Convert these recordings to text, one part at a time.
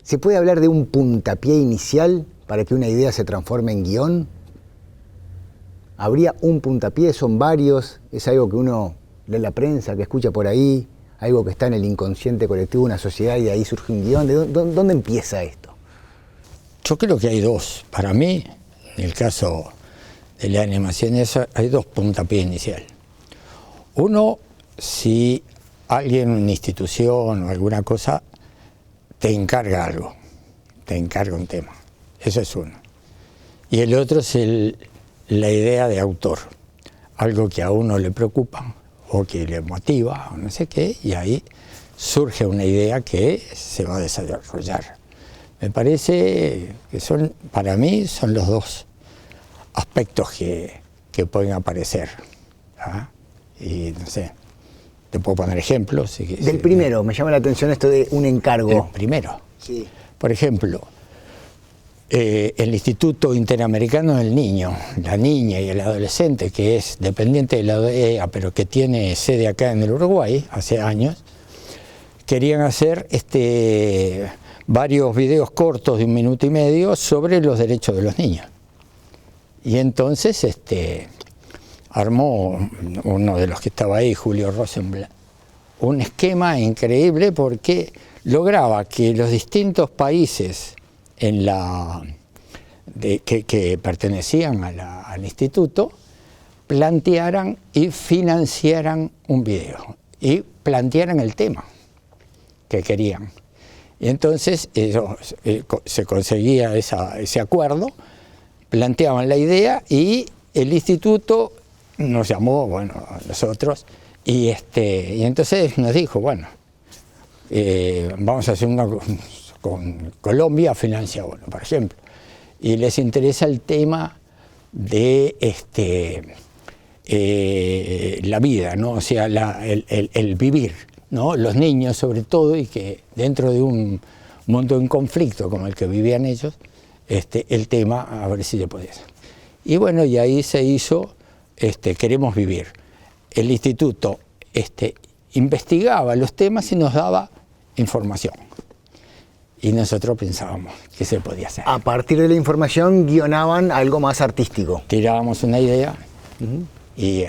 ¿Se puede hablar de un puntapié inicial para que una idea se transforme en guión? ¿Habría un puntapié? ¿Son varios? ¿Es algo que uno lee en la prensa, que escucha por ahí? ¿Algo que está en el inconsciente colectivo de una sociedad y de ahí surge un guión? ¿Dónde empieza esto? Yo creo que hay dos. Para mí, en el caso de la animación, hay dos puntapiés inicial. Uno, si alguien, una institución o alguna cosa, te encarga algo, te encarga un tema. Eso es uno. Y el otro es la idea de autor. Algo que a uno le preocupa o que le motiva o no sé qué, y ahí surge una idea que se va a desarrollar. Me parece que para mí son los dos aspectos que pueden aparecer. ¿Ah? Y no sé, te puedo poner ejemplos. Del primero, me llama la atención esto de un encargo. El primero. Sí. Por ejemplo, el Instituto Interamericano del Niño, la niña y el adolescente, que es dependiente de la OEA, pero que tiene sede acá en el Uruguay, hace años, querían hacer varios videos cortos de 1 minuto y medio sobre los derechos de los niños. Y entonces armó uno de los que estaba ahí, Julio Rosenblatt, un esquema increíble porque lograba que los distintos países que pertenecían al instituto plantearan y financiaran un video y plantearan el tema que querían. Y entonces se conseguía ese acuerdo, planteaban la idea y el instituto nos llamó, bueno, a nosotros, y entonces nos dijo, bueno, vamos a hacer una con Colombia, financia uno, por ejemplo, y les interesa el tema de la vida, ¿no? O sea, el vivir, ¿no? Los niños sobre todo, y que dentro de un mundo en conflicto como el que vivían ellos, el tema, a ver si se podía hacer. Y bueno, y ahí se hizo Queremos Vivir. El instituto investigaba los temas y nos daba información. Y nosotros pensábamos que se podía hacer. A partir de la información guionaban algo más artístico. Tirábamos una idea y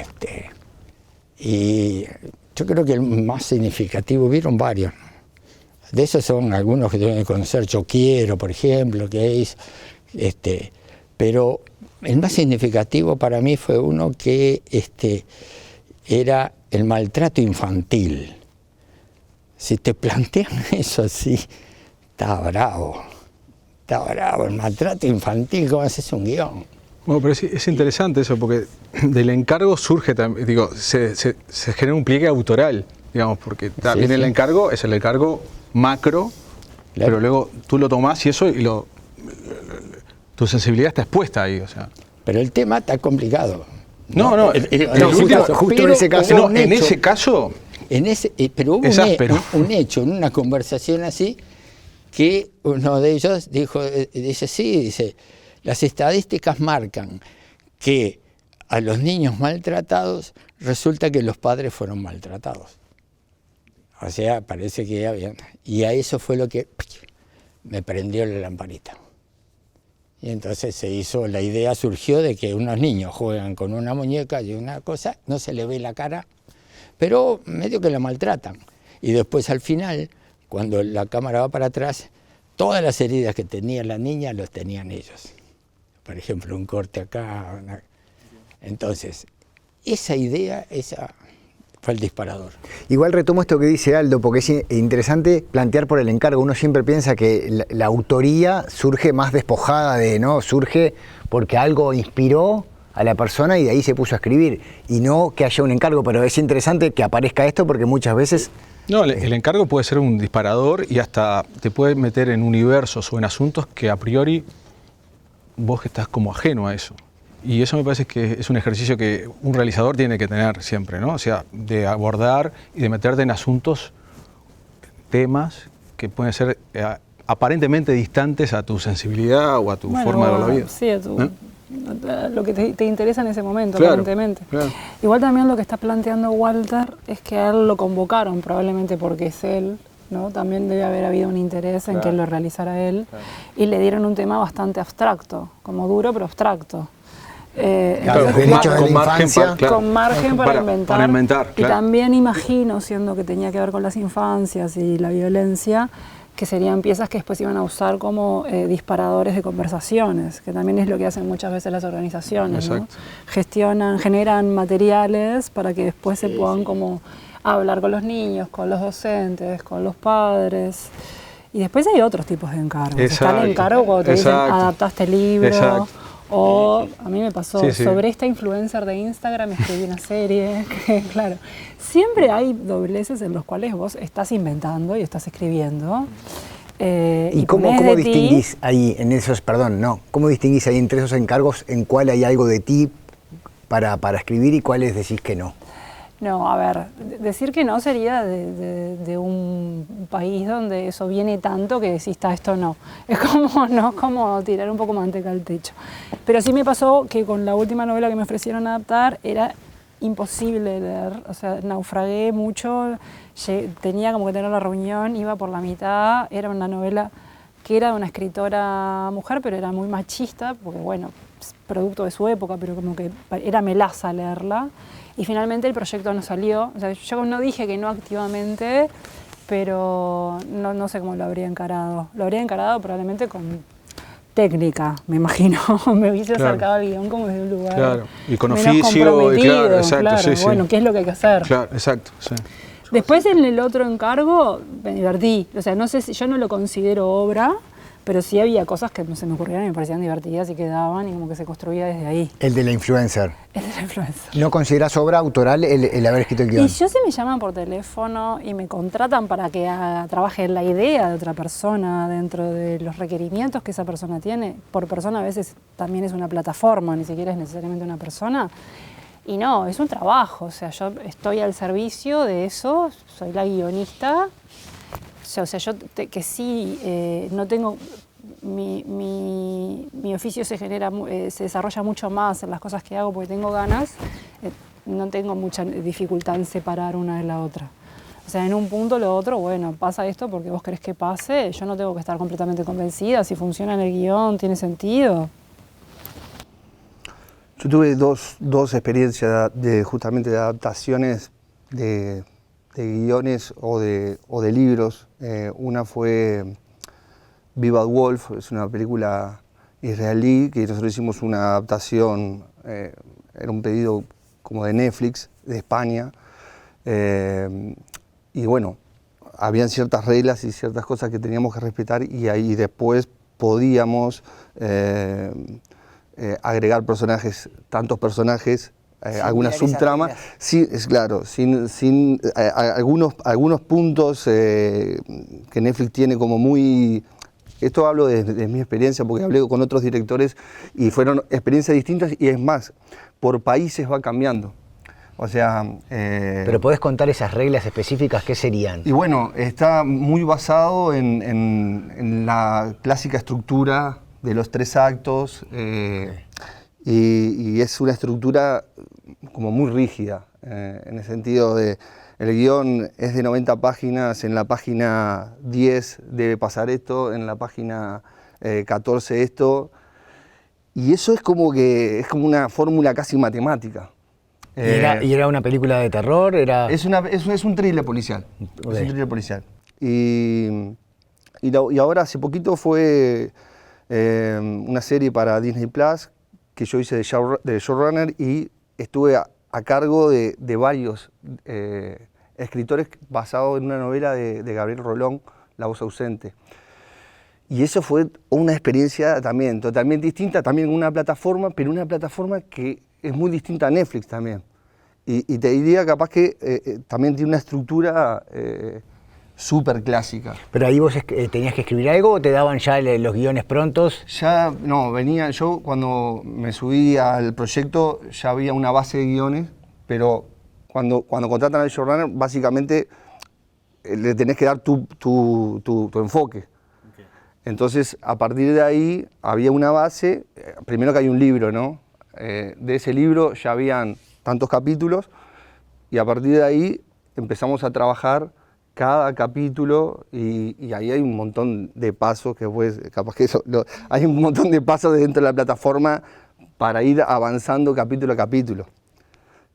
yo creo que el más significativo, vieron varios, ¿no? De esos son algunos que deben conocer, Yo Quiero, por ejemplo, que es, pero el más significativo para mí fue uno que era el maltrato infantil. Si te plantean eso así, está bravo, el maltrato infantil, ¿cómo haces un guión? Bueno, pero es interesante eso, porque del encargo surge, se genera un pliegue autoral, digamos, porque también el encargo es el encargo macro, claro, pero luego tú lo tomás y eso, tu sensibilidad está expuesta ahí, o sea. Pero el tema está complicado. No, justo en ese caso. No, en ese caso. Pero hubo un hecho en una conversación así, que uno de ellos dice, las estadísticas marcan que a los niños maltratados resulta que los padres fueron maltratados. O sea, parece que habían... Y a eso fue lo que me prendió la lamparita. Y entonces la idea surgió de que unos niños juegan con una muñeca y una cosa, no se le ve la cara, pero medio que la maltratan. Y después al final, cuando la cámara va para atrás, todas las heridas que tenía la niña los tenían ellos. Por ejemplo, un corte acá. Entonces, esa idea, fue el disparador. Igual retomo esto que dice Aldo, porque es interesante plantear por el encargo. Uno siempre piensa que la autoría surge más despojada ¿no? Surge porque algo inspiró a la persona y de ahí se puso a escribir. Y no que haya un encargo, pero es interesante que aparezca esto porque muchas veces... No, el encargo puede ser un disparador y hasta te puede meter en universos o en asuntos que a priori vos estás como ajeno a eso. Y eso me parece que es un ejercicio que un realizador tiene que tener siempre, ¿no? O sea, de abordar y de meterte en asuntos, temas que pueden ser aparentemente distantes a tu sensibilidad o a tu forma de ver la vida. Sí, a lo que te interesa en ese momento, claro, aparentemente. Claro. Igual también lo que está planteando Walter es que a él lo convocaron, probablemente porque es él, ¿no? También debe haber habido un interés en que lo realizara él. Y le dieron un tema bastante abstracto, como duro pero abstracto. Con margen para inventar. Claro. Y también imagino, siendo que tenía que ver con las infancias y la violencia, que serían piezas que después iban a usar como disparadores de conversaciones, que también es lo que hacen muchas veces las organizaciones, ¿no? Generan materiales para que después se puedan como hablar con los niños, con los docentes, con los padres. Y después hay otros tipos de encargos. Está el encargo cuando te dicen, adapta este libro. O a mí me pasó, sobre esta influencer de Instagram escribí una serie, que claro, siempre hay dobleces en los cuales vos estás inventando y estás escribiendo. ¿Y cómo distinguís ahí, en esos, cómo distinguís ahí entre esos encargos en cuál hay algo de ti para escribir y cuáles decís que no? No, a ver, decir que no sería de un país donde eso viene tanto que decís, esto no. Es como tirar un poco manteca al techo. Pero sí me pasó que con la última novela que me ofrecieron adaptar era imposible leer, o sea, naufragué mucho, tenía como que tener la reunión, iba por la mitad, era una novela que era de una escritora mujer, pero era muy machista, porque bueno, producto de su época, pero como que era melaza leerla. Y finalmente el proyecto no salió. O sea, yo no dije que no activamente, pero no sé cómo lo habría encarado. Lo habría encarado probablemente con técnica, me imagino. Me hubiese acercado al guión como desde un lugar. Claro, y con menos oficio, claro, exacto, bueno, ¿qué es lo que hay que hacer? Claro, exacto, sí. Después en el otro encargo me divertí. O sea, no sé si yo no lo considero obra, pero sí había cosas que se me ocurrieron y me parecían divertidas y quedaban y como que se construía desde ahí. El de la influencer. El de la influencer. ¿No considerás obra autoral el haber escrito el guión? Y yo si me llaman por teléfono y me contratan para que trabaje en la idea de otra persona dentro de los requerimientos que esa persona tiene, por persona a veces también es una plataforma, ni siquiera es necesariamente una persona, y no, es un trabajo, o sea, yo estoy al servicio de eso, soy la guionista. O sea, yo que sí, no tengo, mi oficio se desarrolla mucho más en las cosas que hago porque tengo ganas, no tengo mucha dificultad en separar una de la otra. O sea, en un punto lo otro, bueno, pasa esto porque vos querés que pase, yo no tengo que estar completamente convencida, si funciona en el guión, tiene sentido. Yo tuve dos experiencias justamente de adaptaciones de guiones o de libros. Una fue Viva Wolf, es una película israelí que nosotros hicimos una adaptación, era un pedido como de Netflix, de España, y bueno, habían ciertas reglas y ciertas cosas que teníamos que respetar y ahí después podíamos agregar personajes, tantos personajes, alguna subtrama, sí, es claro, sin algunos puntos que Netflix tiene como muy... Esto hablo de mi experiencia porque hablé con otros directores y fueron experiencias distintas y es más, por países va cambiando. O sea... ¿Pero podés contar esas reglas específicas? ¿Qué serían? Y bueno, está muy basado en la clásica estructura de los 3 actos, y es una estructura como muy rígida, en el sentido de el guión es de 90 páginas, en la página 10 debe pasar esto, en la página 14 esto, y eso es como una fórmula casi matemática. ¿Y era una película de terror? Es un thriller policial. Okay. Es un thriller policial. Y ahora hace poquito fue una serie para Disney Plus que yo hice de showrunner y estuve a cargo de varios escritores basados en una novela de Gabriel Rolón, La voz ausente. Y eso fue una experiencia también totalmente distinta, también en una plataforma, pero una plataforma que es muy distinta a Netflix también. Y te diría capaz que también tiene una estructura súper clásica. ¿Pero ahí vos tenías que escribir algo o te daban ya los guiones prontos? Ya, no, yo cuando me subí al proyecto ya había una base de guiones, pero cuando contratan al showrunner, básicamente le tenés que dar tu enfoque. Okay. Entonces, a partir de ahí había una base, primero que hay un libro, ¿no? De ese libro ya habían tantos capítulos y a partir de ahí empezamos a trabajar cada capítulo, y ahí hay un montón de pasos que pues, capaz que hay un montón de pasos dentro de la plataforma para ir avanzando capítulo a capítulo.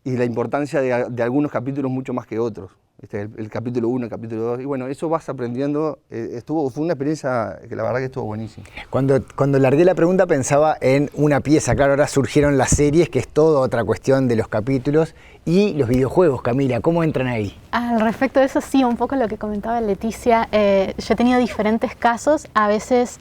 Y la importancia de algunos capítulos mucho más que otros. El capítulo 1, el capítulo 2, y bueno, eso vas aprendiendo. Fue una experiencia que la verdad que estuvo buenísima. Cuando largué la pregunta pensaba en una pieza, claro, ahora surgieron las series, que es toda otra cuestión de los capítulos, y los videojuegos, Camila, ¿cómo entran ahí? Al respecto de eso, sí, un poco lo que comentaba Leticia, yo he tenido diferentes casos, a veces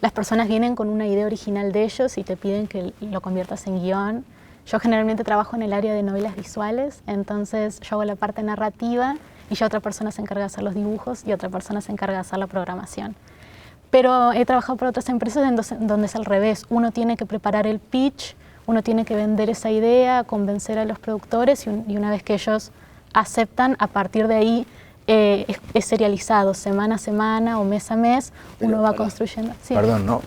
las personas vienen con una idea original de ellos y te piden que lo conviertas en guión. Yo generalmente trabajo en el área de novelas visuales, entonces yo hago la parte narrativa y ya otra persona se encarga de hacer los dibujos y otra persona se encarga de hacer la programación. Pero he trabajado para otras empresas donde es al revés. Uno tiene que preparar el pitch, uno tiene que vender esa idea, convencer a los productores y una vez que ellos aceptan, a partir de ahí es serializado, semana a semana o mes a mes, uno va construyendo. Sí. Perdón, ¿no?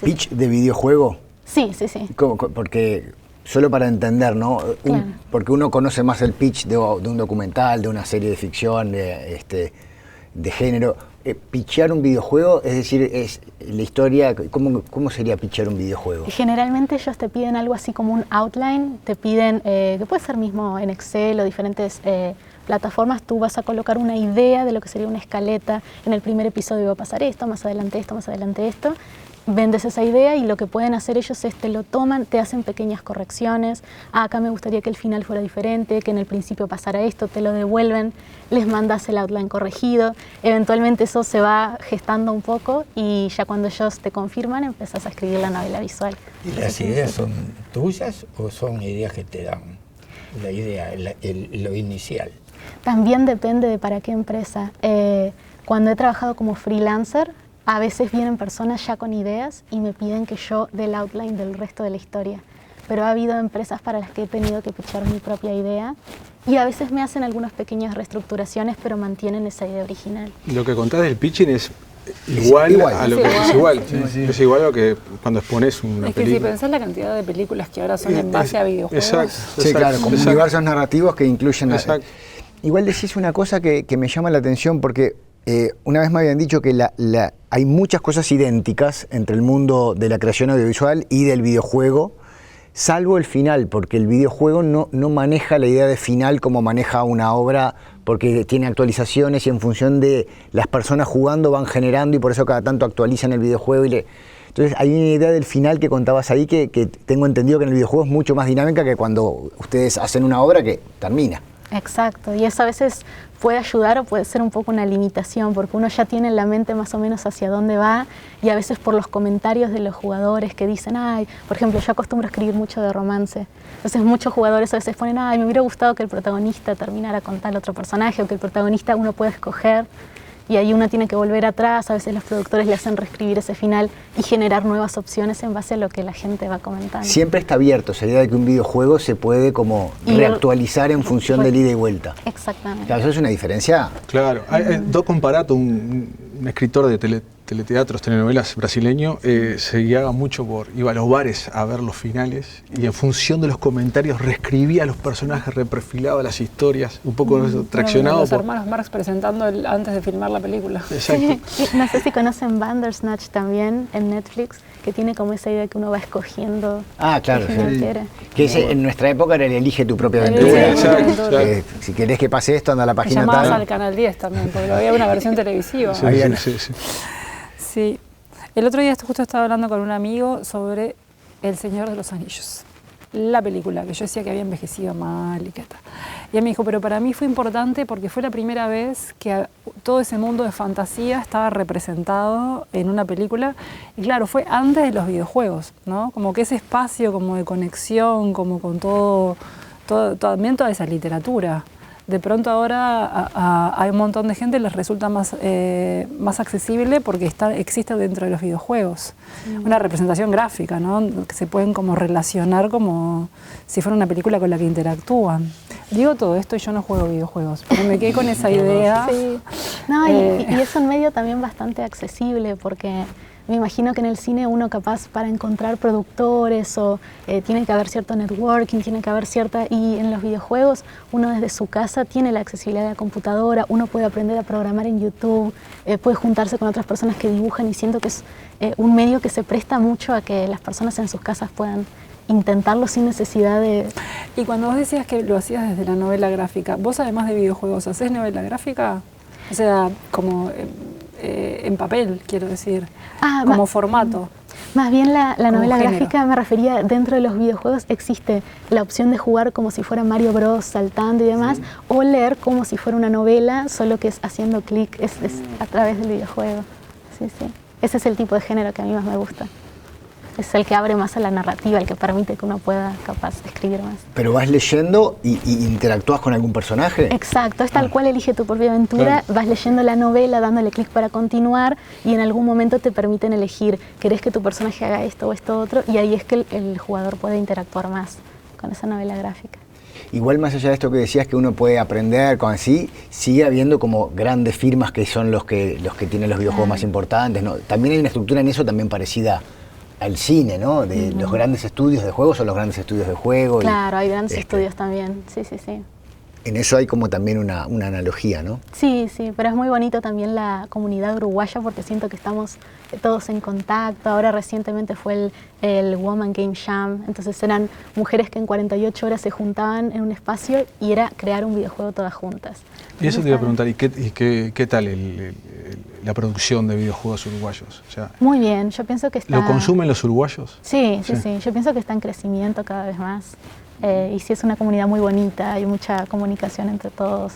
¿Pitch de videojuego? Sí, sí, sí. Porque... Solo para entender, ¿no? Claro. Porque uno conoce más el pitch de un documental, de una serie de ficción, de género. Pitchear un videojuego, es decir, es la historia, ¿cómo sería pitchear un videojuego? Generalmente ellos te piden algo así como un outline, te piden, que puede ser mismo en Excel o diferentes plataformas, tú vas a colocar una idea de lo que sería una escaleta. En el primer episodio va a pasar esto, más adelante esto, más adelante esto. Vendes esa idea y lo que pueden hacer ellos es te lo toman, te hacen pequeñas correcciones. Acá me gustaría que el final fuera diferente, que en el principio pasara esto, te lo devuelven, les mandas el outline corregido. Eventualmente eso se va gestando un poco y ya cuando ellos te confirman empezás a escribir la novela visual. ¿Y las ideas son tuyas o son ideas que te dan? La idea, lo inicial. También depende de para qué empresa. Cuando he trabajado como freelancer, a veces vienen personas ya con ideas y me piden que yo dé el outline del resto de la historia. Pero ha habido empresas para las que he tenido que pitchar mi propia idea y a veces me hacen algunas pequeñas reestructuraciones, pero mantienen esa idea original. Lo que contás del pitching es igual a lo que es igual. Es igual a lo que cuando expones una película. Es que si pensás la cantidad de películas que ahora son en base a videojuegos. Exacto. Sí, claro, como universos narrativos que incluyen... Exacto. Igual decís una cosa que me llama la atención porque una vez me habían dicho que hay muchas cosas idénticas entre el mundo de la creación audiovisual y del videojuego, salvo el final, porque el videojuego no maneja la idea de final como maneja una obra, porque tiene actualizaciones y en función de las personas jugando van generando y por eso cada tanto actualizan el videojuego. Entonces hay una idea del final que contabas ahí que tengo entendido que en el videojuego es mucho más dinámica que cuando ustedes hacen una obra que termina. Exacto, y eso a veces puede ayudar o puede ser un poco una limitación, porque uno ya tiene en la mente más o menos hacia dónde va y a veces por los comentarios de los jugadores que dicen, ay, por ejemplo, yo acostumbro a escribir mucho de romance, entonces muchos jugadores a veces ponen, ay, me hubiera gustado que el protagonista terminara con tal otro personaje o que el protagonista uno puede escoger. Y ahí uno tiene que volver atrás, a veces los productores le hacen reescribir ese final y generar nuevas opciones en base a lo que la gente va comentando. Siempre está abierto esa idea de que un videojuego se puede como reactualizar en función del ida y vuelta. Exactamente. Claro, eso es una diferencia. Claro. Dom Comparato, un escritor de teleteatros, telenovelas brasileño, se guiaba mucho iba a los bares a ver los finales y en función de los comentarios reescribía a los personajes, reperfilaba las historias, un poco traccionado. Los hermanos Marx presentando antes de filmar la película. Exacto. Sí, no sé si conocen Bandersnatch también en Netflix, que tiene como esa idea que uno va escogiendo. Claro, sí. Que en nuestra época era el elige tu propia aventura. Exacto. Si querés que pase esto, anda a la página llamabas tal. al Canal 10 también, porque había una versión televisiva. Sí. El otro día justo estaba hablando con un amigo sobre El Señor de los Anillos, la película, que yo decía que había envejecido mal y qué tal. Y él me dijo, pero para mí fue importante porque fue la primera vez que todo ese mundo de fantasía estaba representado en una película. Y claro, fue antes de los videojuegos, ¿no? Como que ese espacio como de conexión, como con también toda esa literatura. De pronto ahora hay un montón de gente, les resulta más accesible porque existe dentro de los videojuegos. Una representación gráfica, ¿no? Que se pueden como relacionar como si fuera una película con la que interactúan. digo todo esto y yo no juego videojuegos, pero me quedé con esa idea. Sí. No, y es un medio también bastante accesible, porque me imagino que en el cine uno capaz para encontrar productores o tiene que haber cierto networking, tiene que haber cierta... Y en los videojuegos uno desde su casa tiene la accesibilidad de la computadora, uno puede aprender a programar en YouTube, puede juntarse con otras personas que dibujan, y siento que es un medio que se presta mucho a que las personas en sus casas puedan intentarlo sin necesidad de... Y cuando vos decías que lo hacías desde la novela gráfica, ¿vos además de videojuegos hacés novela gráfica? O sea, como en papel, quiero decir, como formato. Más bien la novela género. gráfica me refería, dentro de los videojuegos existe la opción de jugar como si fuera Mario Bros, saltando y demás, o leer como si fuera una novela, solo que es haciendo clic, es a través del videojuego. Sí, sí. Ese es el tipo de género que a mí más me gusta. Es el que abre más a la narrativa, el que permite que uno pueda, capaz, escribir más. ¿Pero vas leyendo y interactúas con algún personaje? Exacto, es tal cual, elige tu propia aventura, vas leyendo la novela, dándole clic para continuar, y en algún momento te permiten elegir, ¿querés que tu personaje haga esto o esto otro? Y ahí es que el jugador puede interactuar más con esa novela gráfica. Igual, más allá de esto que decías, que uno puede aprender con así, sigue habiendo como grandes firmas que son los que tienen los videojuegos más importantes, ¿no? También hay una estructura en eso también parecida al cine, ¿no? De los grandes estudios de juegos son los grandes estudios de juego. Claro, hay grandes estudios también, sí, sí, sí. En eso hay como también una analogía, ¿no? Sí, sí, pero es muy bonito también la comunidad uruguaya, porque siento que estamos todos en contacto. Ahora recientemente fue el Woman Game Jam, entonces eran mujeres que en 48 horas se juntaban en un espacio y era crear un videojuego todas juntas. Y eso te iba a preguntar, ¿y qué tal la producción de videojuegos uruguayos? O sea, muy bien, yo pienso que está... ¿Lo consumen los uruguayos? Sí, sí, sí, yo pienso que está en crecimiento cada vez más. Y sí, es una comunidad muy bonita, hay mucha comunicación entre todos.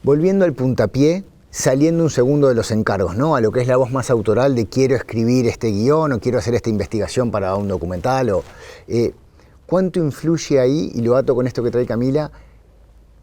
Volviendo al puntapié, saliendo un segundo de los encargos, ¿no? A lo que es la voz más autoral de quiero escribir este guión o quiero hacer esta investigación para un documental. ¿Cuánto influye ahí, y lo ato con esto que trae Camila,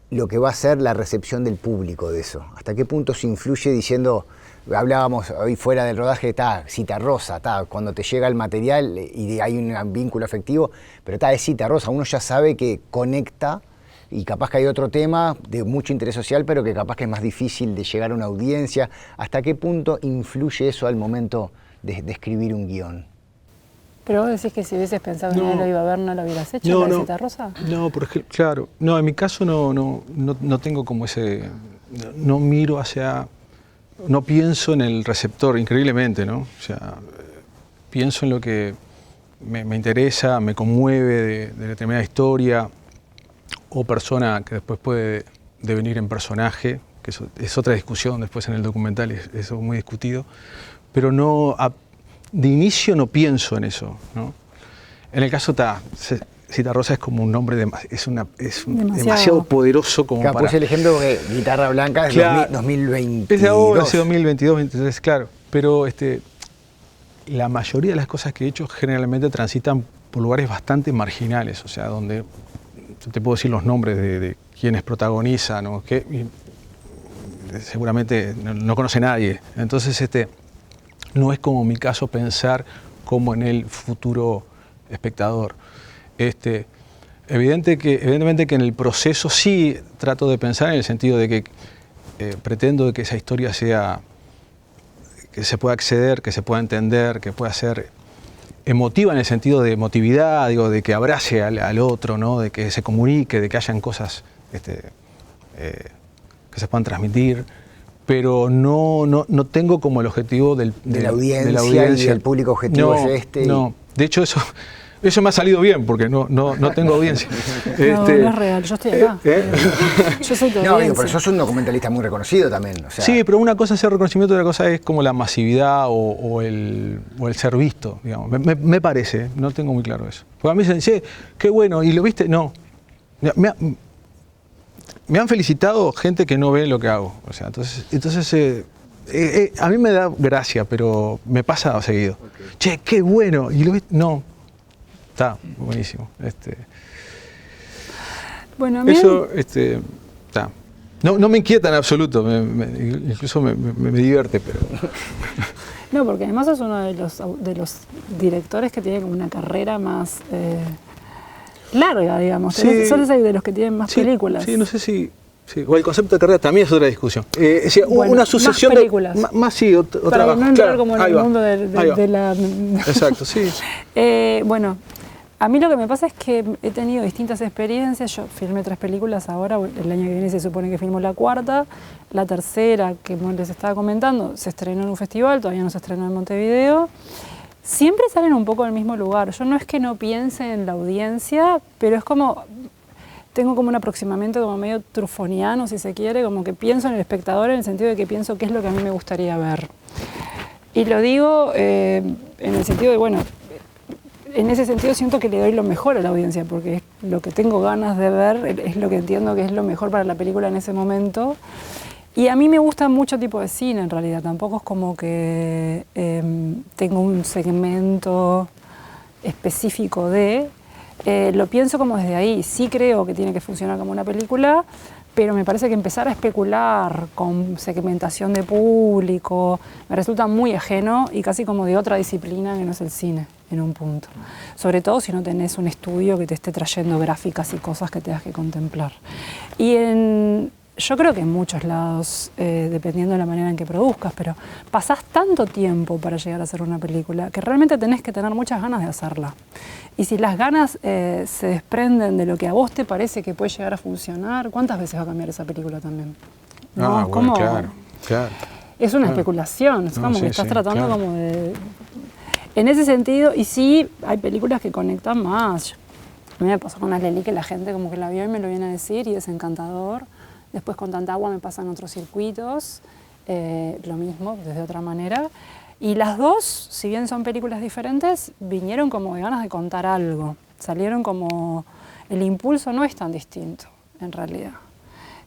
lo que va a ser la recepción del público de eso? ¿Hasta qué punto se influye diciendo, hablábamos hoy fuera del rodaje, Citarrosa, cuando te llega el material y hay un vínculo afectivo, pero es Citarrosa, uno ya sabe que conecta, y capaz que hay otro tema de mucho interés social, pero que capaz que es más difícil de llegar a una audiencia? ¿Hasta qué punto influye eso al momento de escribir un guión? Pero vos decís que si hubieses pensado que nadie lo iba a ver, ¿no lo hubieras hecho, la Citarrosa? No, porque, claro, no, en mi caso no tengo como ese, no miro hacia, no pienso en el receptor, increíblemente, ¿no? O sea, pienso en lo que me interesa, me conmueve de determinada historia o persona que después puede devenir en personaje, que eso es otra discusión después en el documental, eso es muy discutido, pero no... de inicio no pienso en eso, ¿no? En el caso Citarrosa es como un nombre demasiado poderoso como para... Puse el ejemplo de Guitarra Blanca, es 2022. Es de ahora, es 2022, entonces claro, pero la mayoría de las cosas que he hecho generalmente transitan por lugares bastante marginales, o sea, donde te puedo decir los nombres de quienes protagonizan, ¿no? Que seguramente no conoce nadie, entonces no es como mi caso pensar como en el futuro espectador. Evidentemente que en el proceso sí trato de pensar en el sentido de que pretendo que esa historia sea, que se pueda acceder, que se pueda entender, que pueda ser emotiva en el sentido de emotividad, digo, de que abrace al otro, ¿no? De que se comunique, de que hayan cosas que se puedan transmitir. Pero no tengo como el objetivo de la audiencia y el público objetivo No, de hecho eso me ha salido bien, porque no tengo audiencia. No es real, yo estoy acá. Yo soy tu audiencia. Pero sos un documentalista muy reconocido también. O sea. Sí, pero una cosa es el reconocimiento y otra cosa es como la masividad o el ser visto, digamos. Me parece, no tengo muy claro eso. Porque a mí me dicen, qué bueno, ¿y lo viste? No. Me han felicitado gente que no ve lo que hago, o sea, entonces a mí me da gracia, pero me pasa seguido. Okay. Che, qué bueno, ¿y lo viste? No, está buenísimo. Bueno, eso, está. No me inquieta en absoluto, incluso me divierte, pero... No, porque además es uno de los directores que tiene como una carrera más... larga, digamos. Sí. Son de los que tienen más películas. Sí, no sé si... Sí, o el concepto de carrera también es otra discusión. Bueno, una sucesión más películas. de... Más sí, otra para no entrar como en el mundo de la... Exacto, sí. Bueno, a mí lo que me pasa es que he tenido distintas experiencias. Yo filmé 3 películas ahora, el año que viene se supone que filmo la 4ª. La tercera, que les estaba comentando, se estrenó en un festival, todavía no se estrenó en Montevideo. Siempre salen un poco del mismo lugar. Yo no es que no piense en la audiencia, pero es como... Tengo como un aproximamiento como medio trufoniano, si se quiere, como que pienso en el espectador en el sentido de que pienso qué es lo que a mí me gustaría ver. Y lo digo en el sentido de, bueno, en ese sentido siento que le doy lo mejor a la audiencia, porque es lo que tengo ganas de ver, es lo que entiendo que es lo mejor para la película en ese momento. Y a mí me gusta mucho tipo de cine en realidad, tampoco es como que tengo un segmento específico de... lo pienso como desde ahí, sí creo que tiene que funcionar como una película, pero me parece que empezar a especular con segmentación de público me resulta muy ajeno y casi como de otra disciplina que no es el cine, en un punto. Sobre todo si no tenés un estudio que te esté trayendo gráficas y cosas que tengas que contemplar. Y yo creo que en muchos lados, dependiendo de la manera en que produzcas, pero pasás tanto tiempo para llegar a hacer una película que realmente tenés que tener muchas ganas de hacerla. Y si las ganas se desprenden de lo que a vos te parece que puede llegar a funcionar, ¿cuántas veces va a cambiar esa película también? ¿No? Bueno, claro. Es una especulación, es como que estás tratando como de... En ese sentido, y sí, hay películas que conectan más. A mí me pasó con Alelí que la gente como que la vio y me lo viene a decir y es encantador. Después con Tanta Agua me pasan otros circuitos, lo mismo, desde otra manera. Y las dos, si bien son películas diferentes, vinieron como de ganas de contar algo. Salieron como... El impulso no es tan distinto, en realidad.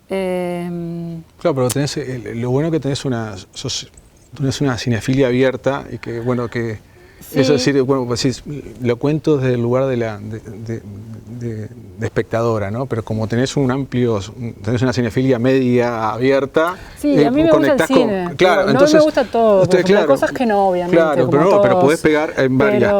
Claro, pero tenés, lo bueno que tenés una cinefilia abierta y que, bueno, que... Sí. Eso es decir, bueno, pues lo cuento desde el lugar de espectadora, ¿no? Pero como tenés tenés una cinefilia media abierta, sí, a mí me gusta el cine. Claro, no entonces, me gusta todo, porque claro, hay cosas que no, obviamente. Claro, pero podés pegar en varias,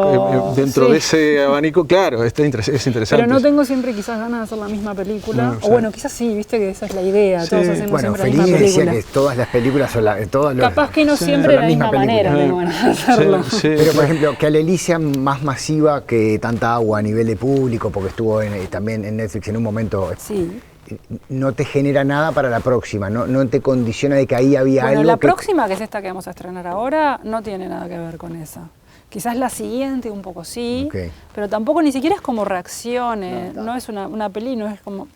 dentro de ese abanico, claro, es interesante. Pero no tengo siempre quizás ganas de hacer la misma película, o bueno, quizás sí, viste que esa es la idea, todos hacemos siempre la misma película. Decía que todas las películas son capaz que no siempre de la misma manera tengo ganas de hacerlo. Pero por ejemplo, que Alelí sea más masiva que Tanta Agua a nivel de público, porque estuvo también en Netflix en un momento, no te genera nada para la próxima, no te condiciona de que ahí había algo. La próxima, que es esta que vamos a estrenar ahora, no tiene nada que ver con esa. Quizás la siguiente un poco sí, pero tampoco ni siquiera es como reacciones, no es una peli, no es como...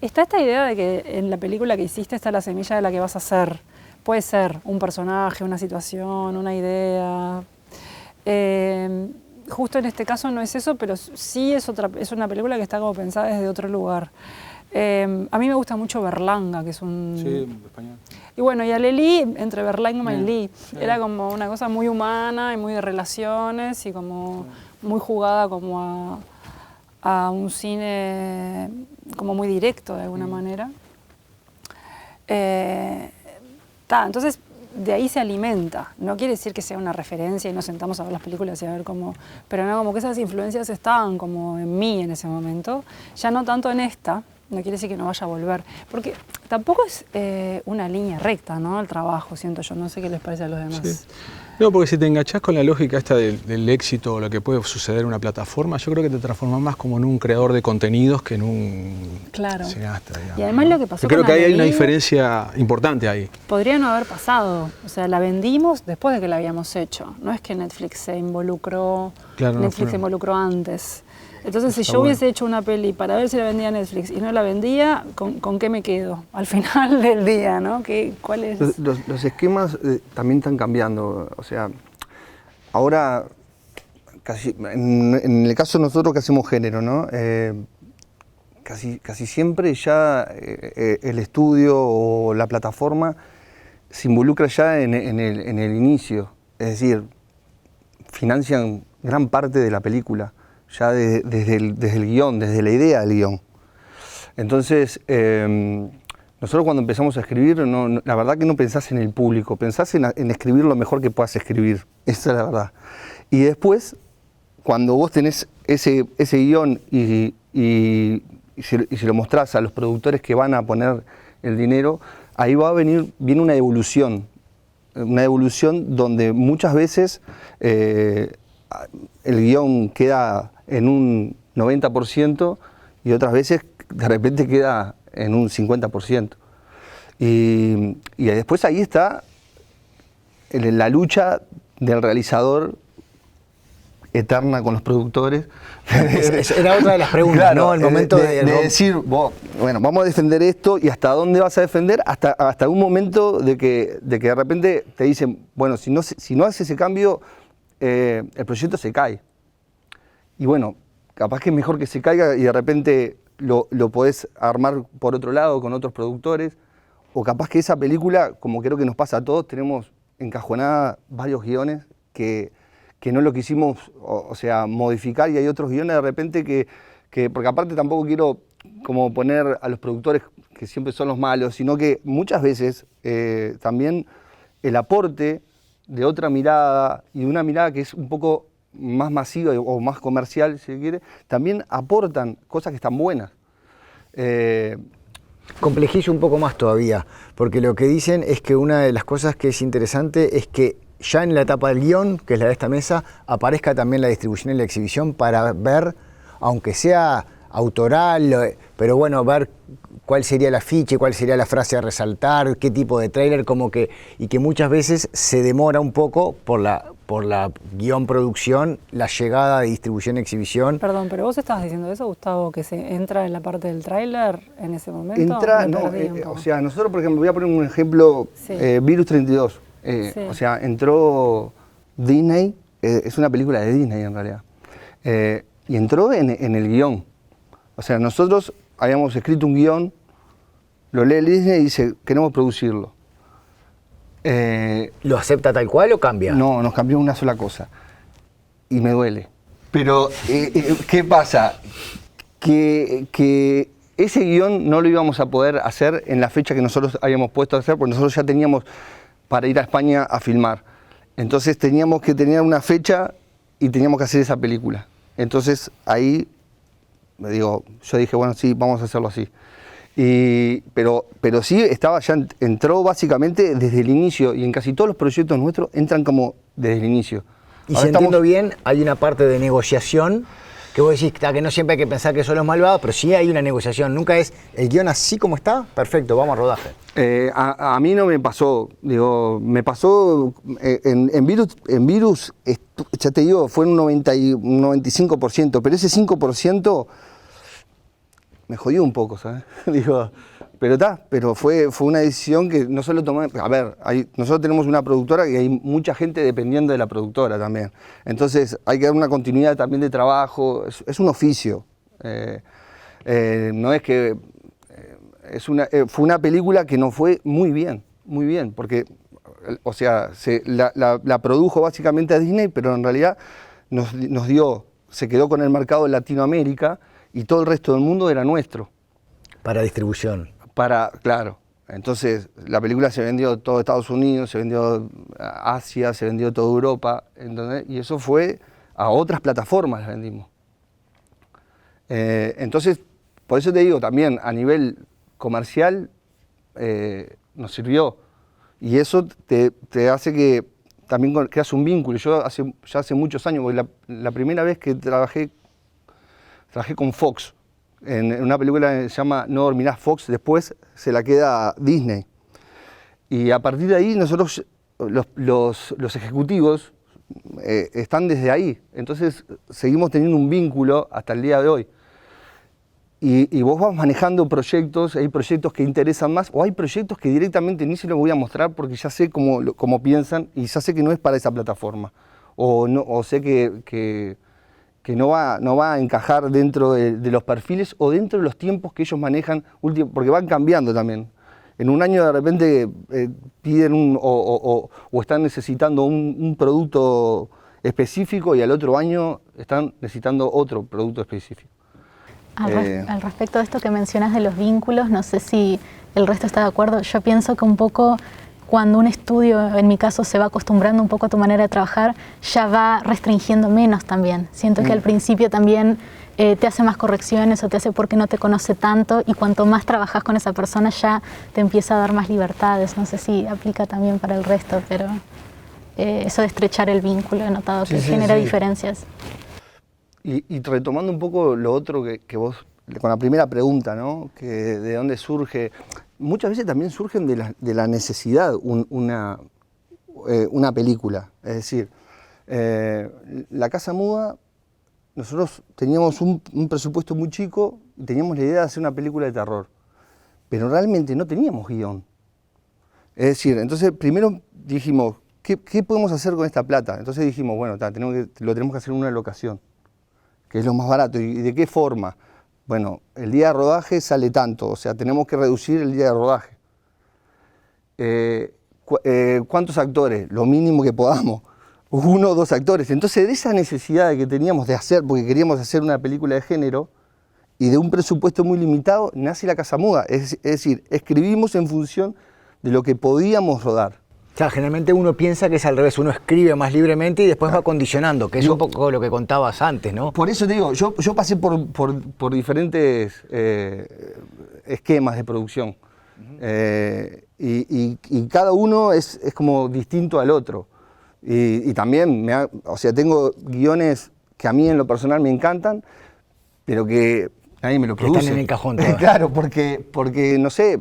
Está esta idea de que en la película que hiciste está la semilla de la que vas a hacer. Puede ser un personaje, una situación, una idea... justo en este caso no es eso, pero sí es una película que está como pensada desde otro lugar. A mí me gusta mucho Berlanga, que es un... Sí, español. Y bueno, y Alelí, entre Berlanga y Lee, era como una cosa muy humana y muy de relaciones y como muy jugada como a un cine como muy directo de alguna manera. Entonces, de ahí se alimenta. No quiere decir que sea una referencia y nos sentamos a ver las películas y a ver cómo... Pero no, como que esas influencias estaban como en mí en ese momento. Ya no tanto en esta, no quiere decir que no vaya a volver. Porque tampoco es una línea recta, ¿no? El trabajo, siento yo. No sé qué les parece a los demás. Sí. No, porque si te enganchás con la lógica esta del éxito o lo que puede suceder en una plataforma, yo creo que te transformas más como en un creador de contenidos que en un cineasta, digamos. Y además lo que pasó yo creo que ahí hay una diferencia importante ahí. Podría no haber pasado. O sea, la vendimos después de que la habíamos hecho. No es que Netflix se involucró, Netflix se involucró antes. Entonces, si yo hubiese hecho una peli para ver si la vendía Netflix y no la vendía, ¿con qué me quedo al final del día, ¿no? ¿Cuál es? Los esquemas también están cambiando. O sea, ahora, en el caso de nosotros que hacemos género, ¿no? Casi siempre ya el estudio o la plataforma se involucra ya en el inicio. Es decir, financian gran parte de la película. Ya desde el guión, desde la idea del guión. Entonces, nosotros cuando empezamos a escribir, la verdad que no pensás en el público, pensás en escribir lo mejor que puedas escribir, esa es la verdad. Y después, cuando vos tenés ese guión y y se lo mostrás a los productores que van a poner el dinero, ahí viene una evolución donde muchas veces el guión queda en un 90% y otras veces de repente queda en un 50%. Y después ahí está la lucha del realizador eterna con los productores. Era otra de las preguntas, claro, ¿no? El momento de decir, bueno, vamos a defender esto, y hasta dónde vas a defender, hasta un momento de que de repente te dicen, bueno, si no haces ese cambio, el proyecto se cae. Y bueno, capaz que es mejor que se caiga y de repente lo podés armar por otro lado con otros productores, o capaz que esa película, como creo que nos pasa a todos, tenemos encajonada varios guiones que no lo quisimos, o sea, modificar, y hay otros guiones de repente que porque aparte tampoco quiero como poner a los productores que siempre son los malos, sino que muchas veces también el aporte de otra mirada, y de una mirada que es un poco más masiva o más comercial, si se quiere, también aportan cosas que están buenas. Complejizo un poco más todavía, porque lo que dicen es que una de las cosas que es interesante es que ya en la etapa del guión, que es la de esta mesa, aparezca también la distribución y la exhibición para ver, aunque sea autoral, pero bueno, ver cuál sería el afiche, cuál sería la frase a resaltar, qué tipo de tráiler, y que muchas veces se demora un poco por la guión producción, la llegada de distribución y exhibición. Perdón, pero vos estabas diciendo eso, Gustavo, que se entra en la parte del tráiler en ese momento. Entra, no, o sea, nosotros, por ejemplo, voy a poner un ejemplo, sí. Virus 32. Sí. O sea, entró Disney, es una película de Disney en realidad, y entró en el guión. O sea, nosotros habíamos escrito un guión, lo lee Disney y dice, queremos producirlo. ¿Lo acepta tal cual o cambia? No, nos cambió una sola cosa, y me duele. Pero, ¿qué pasa? Que ese guión no lo íbamos a poder hacer en la fecha que nosotros habíamos puesto a hacer, porque nosotros ya teníamos para ir a España a filmar. Entonces teníamos que tener una fecha y teníamos que hacer esa película. Entonces ahí, yo dije, bueno, sí, vamos a hacerlo así. Pero sí, entró básicamente desde el inicio, y en casi todos los proyectos nuestros entran como desde el inicio. Y si entiendo bien, hay una parte de negociación, que vos decís que no siempre hay que pensar que son los malvados, pero sí hay una negociación. Nunca es el guión así como está, perfecto, vamos a rodaje. A mí no me pasó, me pasó en Virus, ya te digo, fue un 95%, pero ese 5% me jodió un poco, ¿sabes? Pero fue una decisión que no solo tomé. A ver, nosotros tenemos una productora y hay mucha gente dependiendo de la productora también. Entonces hay que dar una continuidad también de trabajo, es un oficio. No es que. Fue una película que nos fue muy bien, porque, o sea, la produjo básicamente a Disney, pero en realidad se quedó con el mercado de Latinoamérica y todo el resto del mundo era nuestro. Para distribución. Claro. Entonces, la película se vendió todo Estados Unidos, se vendió a Asia, se vendió toda Europa, ¿entendés? Y eso fue a otras plataformas, las vendimos. Entonces, por eso te digo, también a nivel comercial nos sirvió. Y eso te hace que también creas un vínculo. Yo ya hace muchos años, porque la primera vez que trabajé con Fox, en una película que se llama No dormirás Fox, después se la queda Disney. Y a partir de ahí nosotros, los ejecutivos, están desde ahí. Entonces seguimos teniendo un vínculo hasta el día de hoy. Y vos vas manejando proyectos, hay proyectos que interesan más, o hay proyectos que directamente ni se los voy a mostrar porque ya sé cómo piensan y ya sé que no es para esa plataforma. O sé que no va a encajar dentro de los perfiles o dentro de los tiempos que ellos manejan, porque van cambiando también. En un año de repente piden o están necesitando un producto específico y al otro año están necesitando otro producto específico. Al respecto de esto que mencionas de los vínculos, no sé si el resto está de acuerdo, yo pienso que un poco cuando un estudio, en mi caso, se va acostumbrando un poco a tu manera de trabajar, ya va restringiendo menos también. Siento que al principio también te hace más correcciones o te hace porque no te conoce tanto, y cuanto más trabajas con esa persona ya te empieza a dar más libertades. No sé si aplica también para el resto, pero eso de estrechar el vínculo he notado que genera diferencias. Y retomando un poco lo otro que vos, con la primera pregunta, ¿no? Que de dónde surge, muchas veces también surgen de la necesidad una película. Es decir, La Casa Muda, nosotros teníamos un presupuesto muy chico y teníamos la idea de hacer una película de terror, pero realmente no teníamos guión. Es decir, entonces primero dijimos, ¿qué podemos hacer con esta plata? Entonces dijimos, bueno, lo tenemos que hacer en una locación, que es lo más barato. ¿Y de qué forma? Bueno, el día de rodaje sale tanto, o sea, tenemos que reducir el día de rodaje. ¿Cuántos actores? Lo mínimo que podamos. 1 o 2 actores. Entonces, de esa necesidad que teníamos de hacer, porque queríamos hacer una película de género, y de un presupuesto muy limitado, nace La Casa Muda. Es decir, escribimos en función de lo que podíamos rodar. O sea, generalmente uno piensa que es al revés, uno escribe más libremente y después va condicionando, que es un poco lo que contabas antes, ¿no? Por eso te digo, yo pasé por diferentes esquemas de producción, y cada uno es como distinto al otro. Y también, o sea, tengo guiones que a mí en lo personal me encantan, pero que nadie me lo produce. Están en el cajón todos. Claro, porque no sé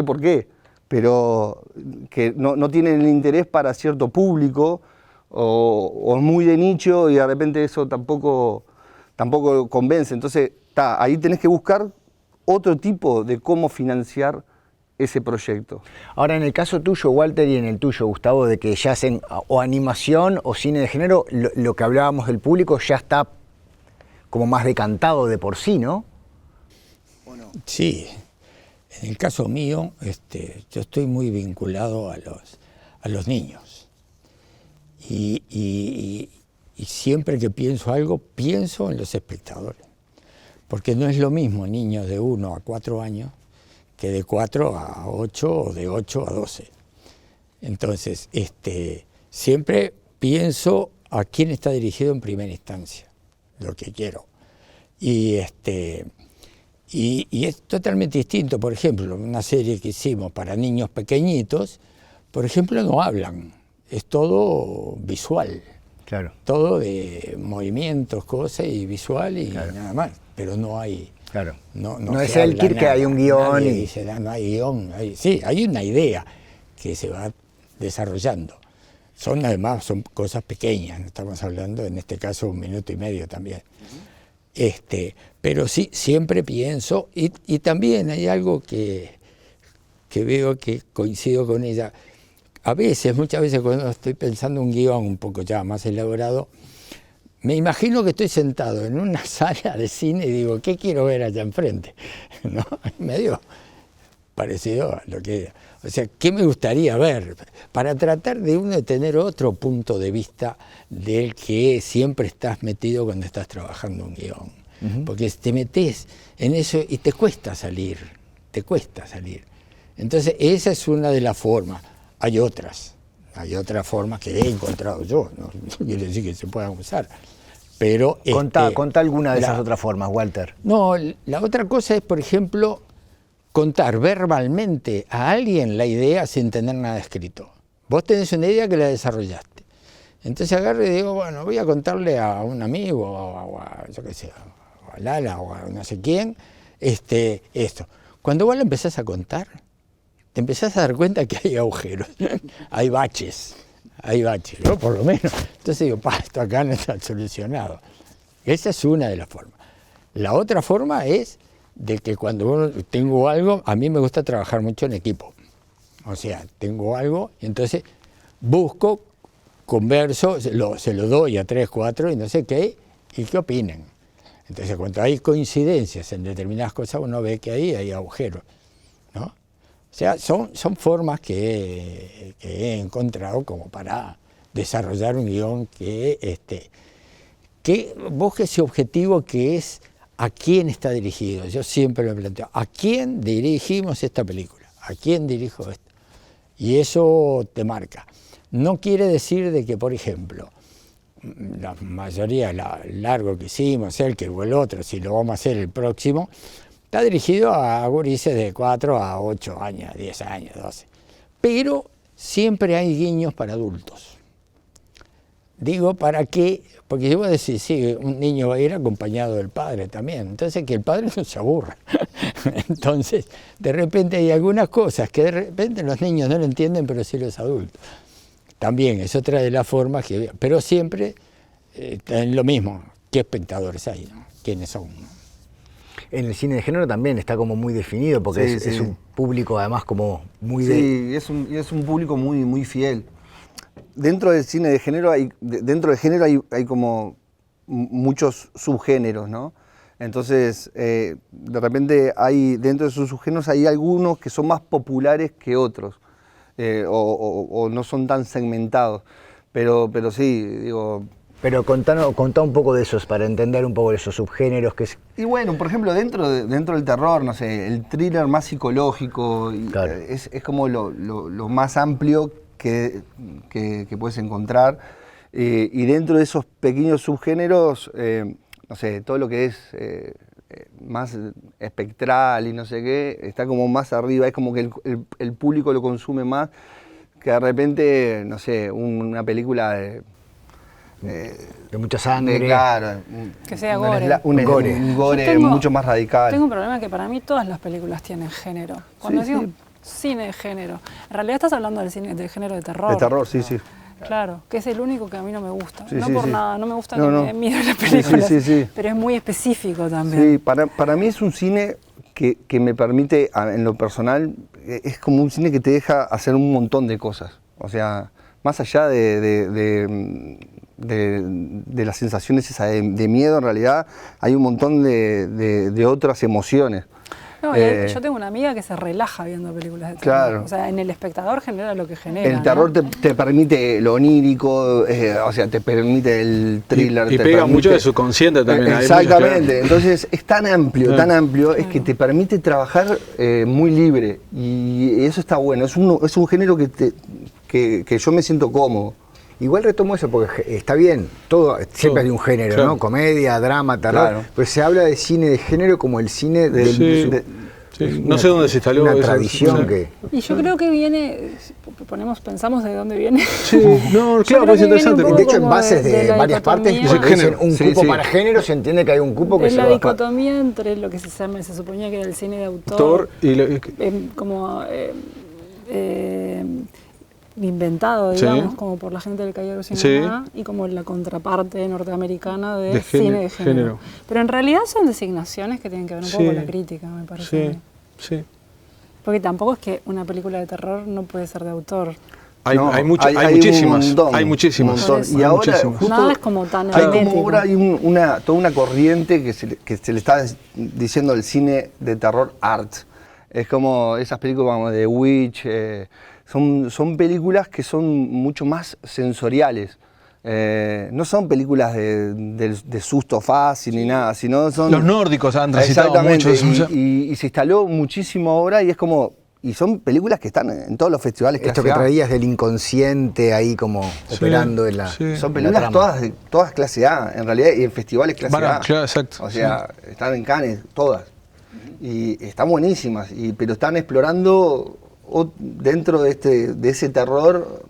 por qué, pero que no tienen el interés para cierto público, o es muy de nicho y de repente eso tampoco convence. Entonces, ahí tenés que buscar otro tipo de cómo financiar ese proyecto. Ahora, en el caso tuyo, Walter, y en el tuyo, Gustavo, de que ya hacen o animación o cine de género, lo que hablábamos del público ya está como más decantado de por sí, ¿no? ¿O no? Sí. En el caso mío, yo estoy muy vinculado a los niños. Y siempre que pienso algo, pienso en los espectadores. Porque no es lo mismo niños de 1 a 4 años que de 4 a 8 o de 8 a 12. Entonces, siempre pienso a quién está dirigido en primera instancia, lo que quiero. Y es totalmente distinto. Por ejemplo, una serie que hicimos para niños pequeñitos, por ejemplo, no hablan, es todo visual. Claro. Todo de movimientos, cosas, y visual y nada más, pero no hay... Claro. No es el Kirk que hay un guión. Dice, no hay guión. Sí, hay una idea que se va desarrollando. Además son cosas pequeñas, no estamos hablando en este caso 1 minuto y medio también. Pero sí, siempre pienso, y también hay algo que veo que coincido con ella. Muchas veces cuando estoy pensando un guión un poco ya más elaborado, me imagino que estoy sentado en una sala de cine y digo, ¿qué quiero ver allá enfrente? ¿No? Medio parecido a lo que... O sea, ¿qué me gustaría ver? Para tratar de tener otro punto de vista del que siempre estás metido cuando estás trabajando un guión. Porque te metes en eso y te cuesta salir. Entonces, esa es una de las formas. Hay otras formas que he encontrado yo, no quiere decir que se puedan usar. Pero contá alguna de esas otras formas, Walter. No, la otra cosa es, por ejemplo, contar verbalmente a alguien la idea sin tener nada escrito. Vos tenés una idea que la desarrollaste. Entonces agarro y digo, bueno, voy a contarle a un amigo, o a yo qué sé, a Lala, o a no sé quién, esto. Cuando vos lo empezás a contar, te empezás a dar cuenta que hay agujeros, hay baches, ¿no? Por lo menos. Entonces digo, esto acá no está solucionado. Esa es una de las formas. La otra forma es de que cuando tengo algo, a mí me gusta trabajar mucho en equipo. O sea, tengo algo, y entonces busco, converso, se lo doy a 3, 4 y no sé qué, y qué opinen. Entonces, cuando hay coincidencias en determinadas cosas, uno ve que ahí hay agujeros, ¿no? O sea, son formas que he encontrado como para desarrollar un guión que busque ese objetivo que es a quién está dirigido. Yo siempre me planteo, ¿a quién dirigimos esta película? ¿A quién dirijo esto? Y eso te marca. No quiere decir de que, por ejemplo, la mayoría, largo que hicimos, el que o el otro, si lo vamos a hacer el próximo, está dirigido a gurises de 4 a 8 años, 10 años, 12. Pero siempre hay guiños para adultos. Digo, ¿para qué? Porque si vos decís, sí, un niño va a ir acompañado del padre también, entonces que el padre no se aburra. Entonces, de repente hay algunas cosas que de repente los niños no lo entienden, pero sí los adultos. También es otra de las formas que... Pero siempre es lo mismo, ¿qué espectadores hay? ¿No? ¿Quiénes son? ¿No? En el cine de género también está como muy definido, porque es un público además como muy... Sí, es un público muy fiel. Dentro del cine de género hay como muchos subgéneros, ¿no? Entonces, de repente dentro de esos subgéneros hay algunos que son más populares que otros, o no son tan segmentados. Pero sí, digo... Pero contá un poco de esos, para entender un poco de esos subgéneros que es... Y bueno, por ejemplo, dentro del terror, no sé, el thriller más psicológico, claro. es como lo más amplio que puedes encontrar. Y dentro de esos pequeños subgéneros, no sé, todo lo que es más espectral y no sé qué, está como más arriba, es como que el público lo consume más, que de repente, no sé, una película de mucha sangre. Claro, que sea gore. Un gore mucho más radical. Tengo un problema que para mí todas las películas tienen género. Cuando digo cine de género, en realidad estás hablando del cine del género de terror. De terror, sí. Claro, que es el único que a mí no me gusta. Sí, no sí, por sí. nada, no me gusta que me den miedo las películas, pero es muy específico también. Sí, para mí es un cine que me permite, en lo personal, es como un cine que te deja hacer un montón de cosas. O sea, más allá de las sensaciones esas de miedo, en realidad hay un montón de otras emociones. No, yo tengo una amiga que se relaja viendo películas de terror. Claro. O sea, en el espectador genera lo que genera. El terror, ¿no? te permite lo onírico, o sea, te permite el thriller. Y pega mucho de su consciente también. Exactamente. Entonces es tan amplio, es que te permite trabajar muy libre. Y eso está bueno. Es un género que yo me siento cómodo. Igual retomo eso porque está bien, todo siempre hay un género, claro. ¿No? Comedia, drama, terror, claro. Pero se habla de cine de género como el cine no sé dónde se instaló una eso, tradición que... Y yo creo que viene, pensamos de dónde viene. Sí, no, claro, es interesante. De hecho, en bases de varias partes dicen un cupo para género, se entiende que hay un cupo que se la dicotomía entre lo que se suponía que era el cine de autor inventado, digamos, como por la gente del Cahiers du Cinéma, y como la contraparte norteamericana de cine de género. Pero en realidad son designaciones que tienen que ver un poco con la crítica, me parece. Sí. Porque tampoco es que una película de terror no puede ser de autor. Hay muchísimas. Hay muchísimas. Y ahora justo nada es como tan hay como ahora hay toda una corriente que se le está diciendo el cine de terror art. Es como esas películas como The Witch. Son películas que son mucho más sensoriales. No son películas de susto fácil ni nada, sino son... Los nórdicos han transitado mucho. Y se instaló muchísimo ahora y es como... Y son películas que están en todos los festivales clase A. Esto que traías del inconsciente ahí como operando en la... Son películas todas clase A, en realidad, y en festivales clase A. Claro, exacto. O sea, están en Cannes, todas. Y están buenísimas, pero están explorando... dentro de ese terror,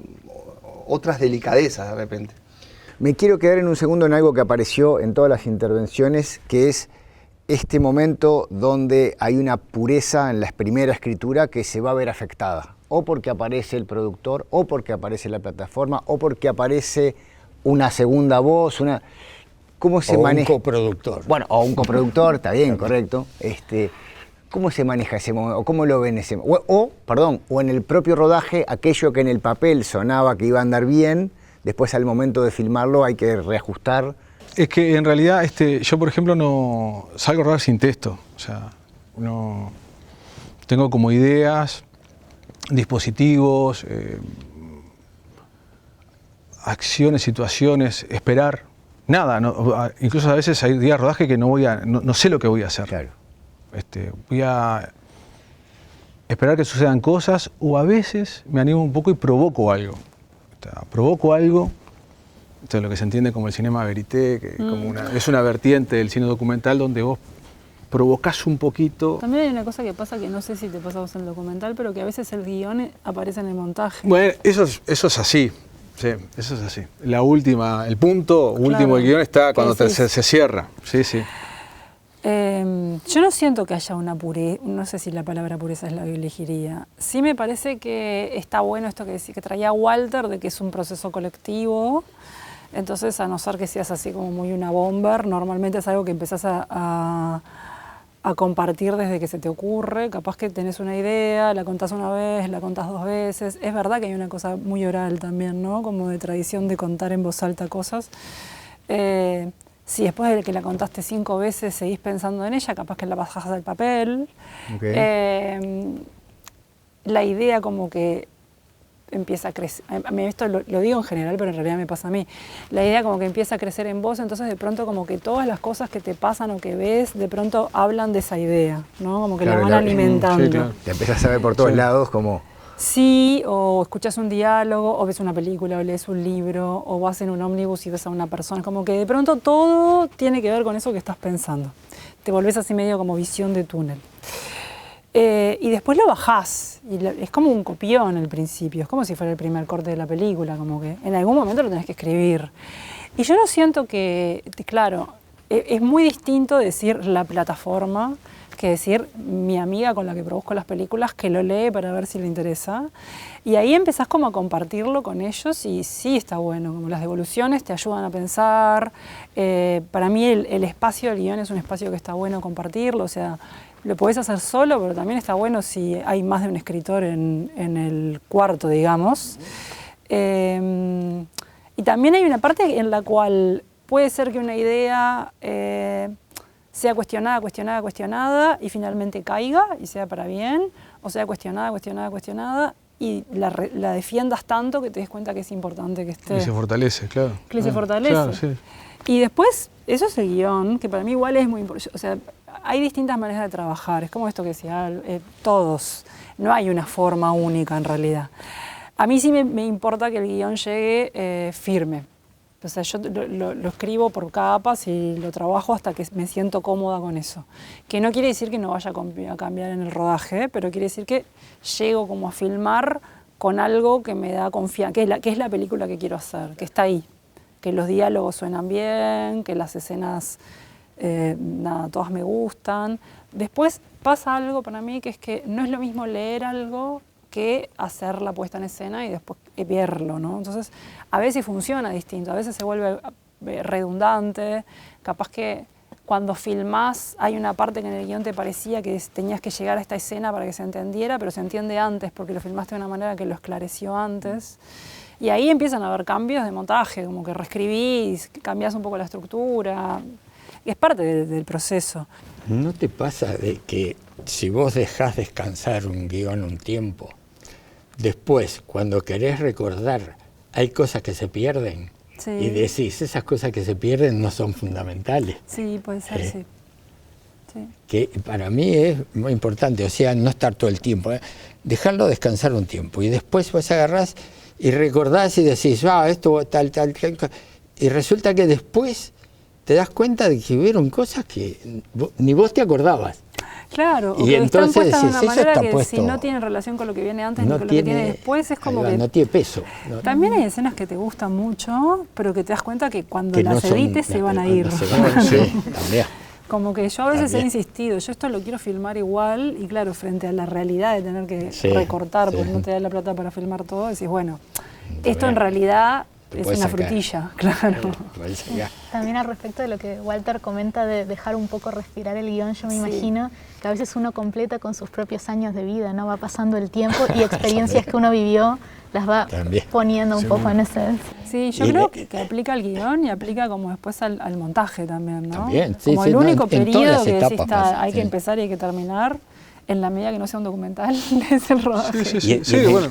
otras delicadezas de repente. Me quiero quedar en un segundo en algo que apareció en todas las intervenciones, que es este momento donde hay una pureza en la primera escritura que se va a ver afectada, o porque aparece el productor, o porque aparece la plataforma, o porque aparece una segunda voz, ¿cómo se maneja? Un coproductor. Bueno, o un coproductor, está bien, correcto. ¿Cómo se maneja ese momento? ¿O cómo lo ven ese momento? O en el propio rodaje, aquello que en el papel sonaba que iba a andar bien, después al momento de filmarlo hay que reajustar. Es que en realidad yo, por ejemplo, no salgo a rodar sin texto. O sea, no tengo como ideas, dispositivos, acciones, situaciones, esperar. Nada, incluso a veces hay días de rodaje que no sé lo que voy a hacer. Claro. esperar que sucedan cosas, o a veces me animo un poco y provoco algo. Provoco algo, esto es lo que se entiende como el cinema verité, que es una vertiente del cine documental donde vos provocás un poquito. También hay una cosa que pasa que no sé si te pasa a vos en el documental, pero que a veces el guión aparece en el montaje. Bueno, eso es así. Sí, eso es así. El punto último del guión está cuando se cierra. Sí, sí. Yo no siento que haya una pureza, no sé si la palabra pureza es la que elegiría. Sí me parece que está bueno esto que traía Walter, de que es un proceso colectivo. Entonces, a no ser que seas así como muy una bomber, normalmente es algo que empezás a compartir desde que se te ocurre. Capaz que tenés una idea, la contás una vez, la contás 2 veces. Es verdad que hay una cosa muy oral también, ¿no? Como de tradición de contar en voz alta cosas. Si después de que la contaste 5 veces seguís pensando en ella, capaz que la bajás del papel. Okay. La idea como que empieza a crecer, a mí esto lo digo en general, pero en realidad me pasa a mí, la idea como que empieza a crecer en vos, entonces de pronto como que todas las cosas que te pasan o que ves, de pronto hablan de esa idea, ¿no? Como que la van alimentando. Sí, claro. Te empezás a ver por todos lados como... Sí, o escuchas un diálogo, o ves una película, o lees un libro, o vas en un ómnibus y ves a una persona, como que de pronto todo tiene que ver con eso que estás pensando. Te volvés así medio como visión de túnel. Y después lo bajás, y es como un copión al principio, es como si fuera el primer corte de la película, como que en algún momento lo tenés que escribir. Y yo no siento que, claro, es muy distinto decir la plataforma que decir mi amiga con la que produzco las películas que lo lee para ver si le interesa. Y ahí empezás como a compartirlo con ellos y sí está bueno, como las devoluciones te ayudan a pensar. Para mí el espacio del guión es un espacio que está bueno compartirlo, o sea, lo podés hacer solo, pero también está bueno si hay más de un escritor en el cuarto, digamos. Y también hay una parte en la cual puede ser que una idea sea cuestionada y finalmente caiga y sea para bien, o sea cuestionada y la defiendas tanto que te des cuenta que es importante que esté. Y se fortalece, claro. Que se fortalece. Claro, sí. Y después, eso es el guión, que para mí igual es muy importante. O sea, hay distintas maneras de trabajar, es como esto que decía, todos, no hay una forma única en realidad. A mí sí me importa que el guión llegue firme. O sea, yo lo escribo por capas y lo trabajo hasta que me siento cómoda con eso. Que no quiere decir que no vaya a cambiar en el rodaje, pero quiere decir que llego como a filmar con algo que me da confianza, que es la película que quiero hacer, que está ahí. Que los diálogos suenan bien, que las escenas, todas me gustan. Después pasa algo para mí que es que no es lo mismo leer algo que hacer la puesta en escena y después verlo, ¿no? Entonces, a veces funciona distinto, a veces se vuelve redundante, capaz que cuando filmás hay una parte que en el guión te parecía que tenías que llegar a esta escena para que se entendiera, pero se entiende antes porque lo filmaste de una manera que lo esclareció antes. Y ahí empiezan a haber cambios de montaje, como que reescribís, cambiás un poco la estructura, es parte del proceso. ¿No te pasa de que si vos dejás descansar un guión un tiempo, después, cuando querés recordar, hay cosas que se pierden? Sí. Y decís, esas cosas que se pierden no son fundamentales. Sí, puede ser, sí. Que para mí es muy importante, o sea, no estar todo el tiempo, dejarlo descansar un tiempo y después vos agarrás y recordás y decís, esto tal, y resulta que después te das cuenta de que hubieron cosas que ni vos te acordabas. Claro, y entonces están puestas de una manera que puesto, si no tiene relación con lo que viene antes ni con lo que tiene después, es como que... No tiene peso. También hay escenas que te gustan mucho, pero que te das cuenta que cuando las edites se van a ir. Sí, también. Como que yo a veces he insistido, yo esto lo quiero filmar igual, y claro, frente a la realidad de tener que recortar, porque no te da la plata para filmar todo, decís, bueno, esto en realidad es una frutilla, claro. También al respecto de lo que Walter comenta de dejar un poco respirar el guión, yo me imagino que a veces uno completa con sus propios años de vida, ¿no? Va pasando el tiempo y experiencias que uno vivió las va poniendo un poco en ese... Sí, yo creo que aplica al guión y aplica como después al montaje también, ¿no? También, como el único periodo que decís, hay que empezar y hay que terminar, en la medida que no sea un documental, es el rodaje.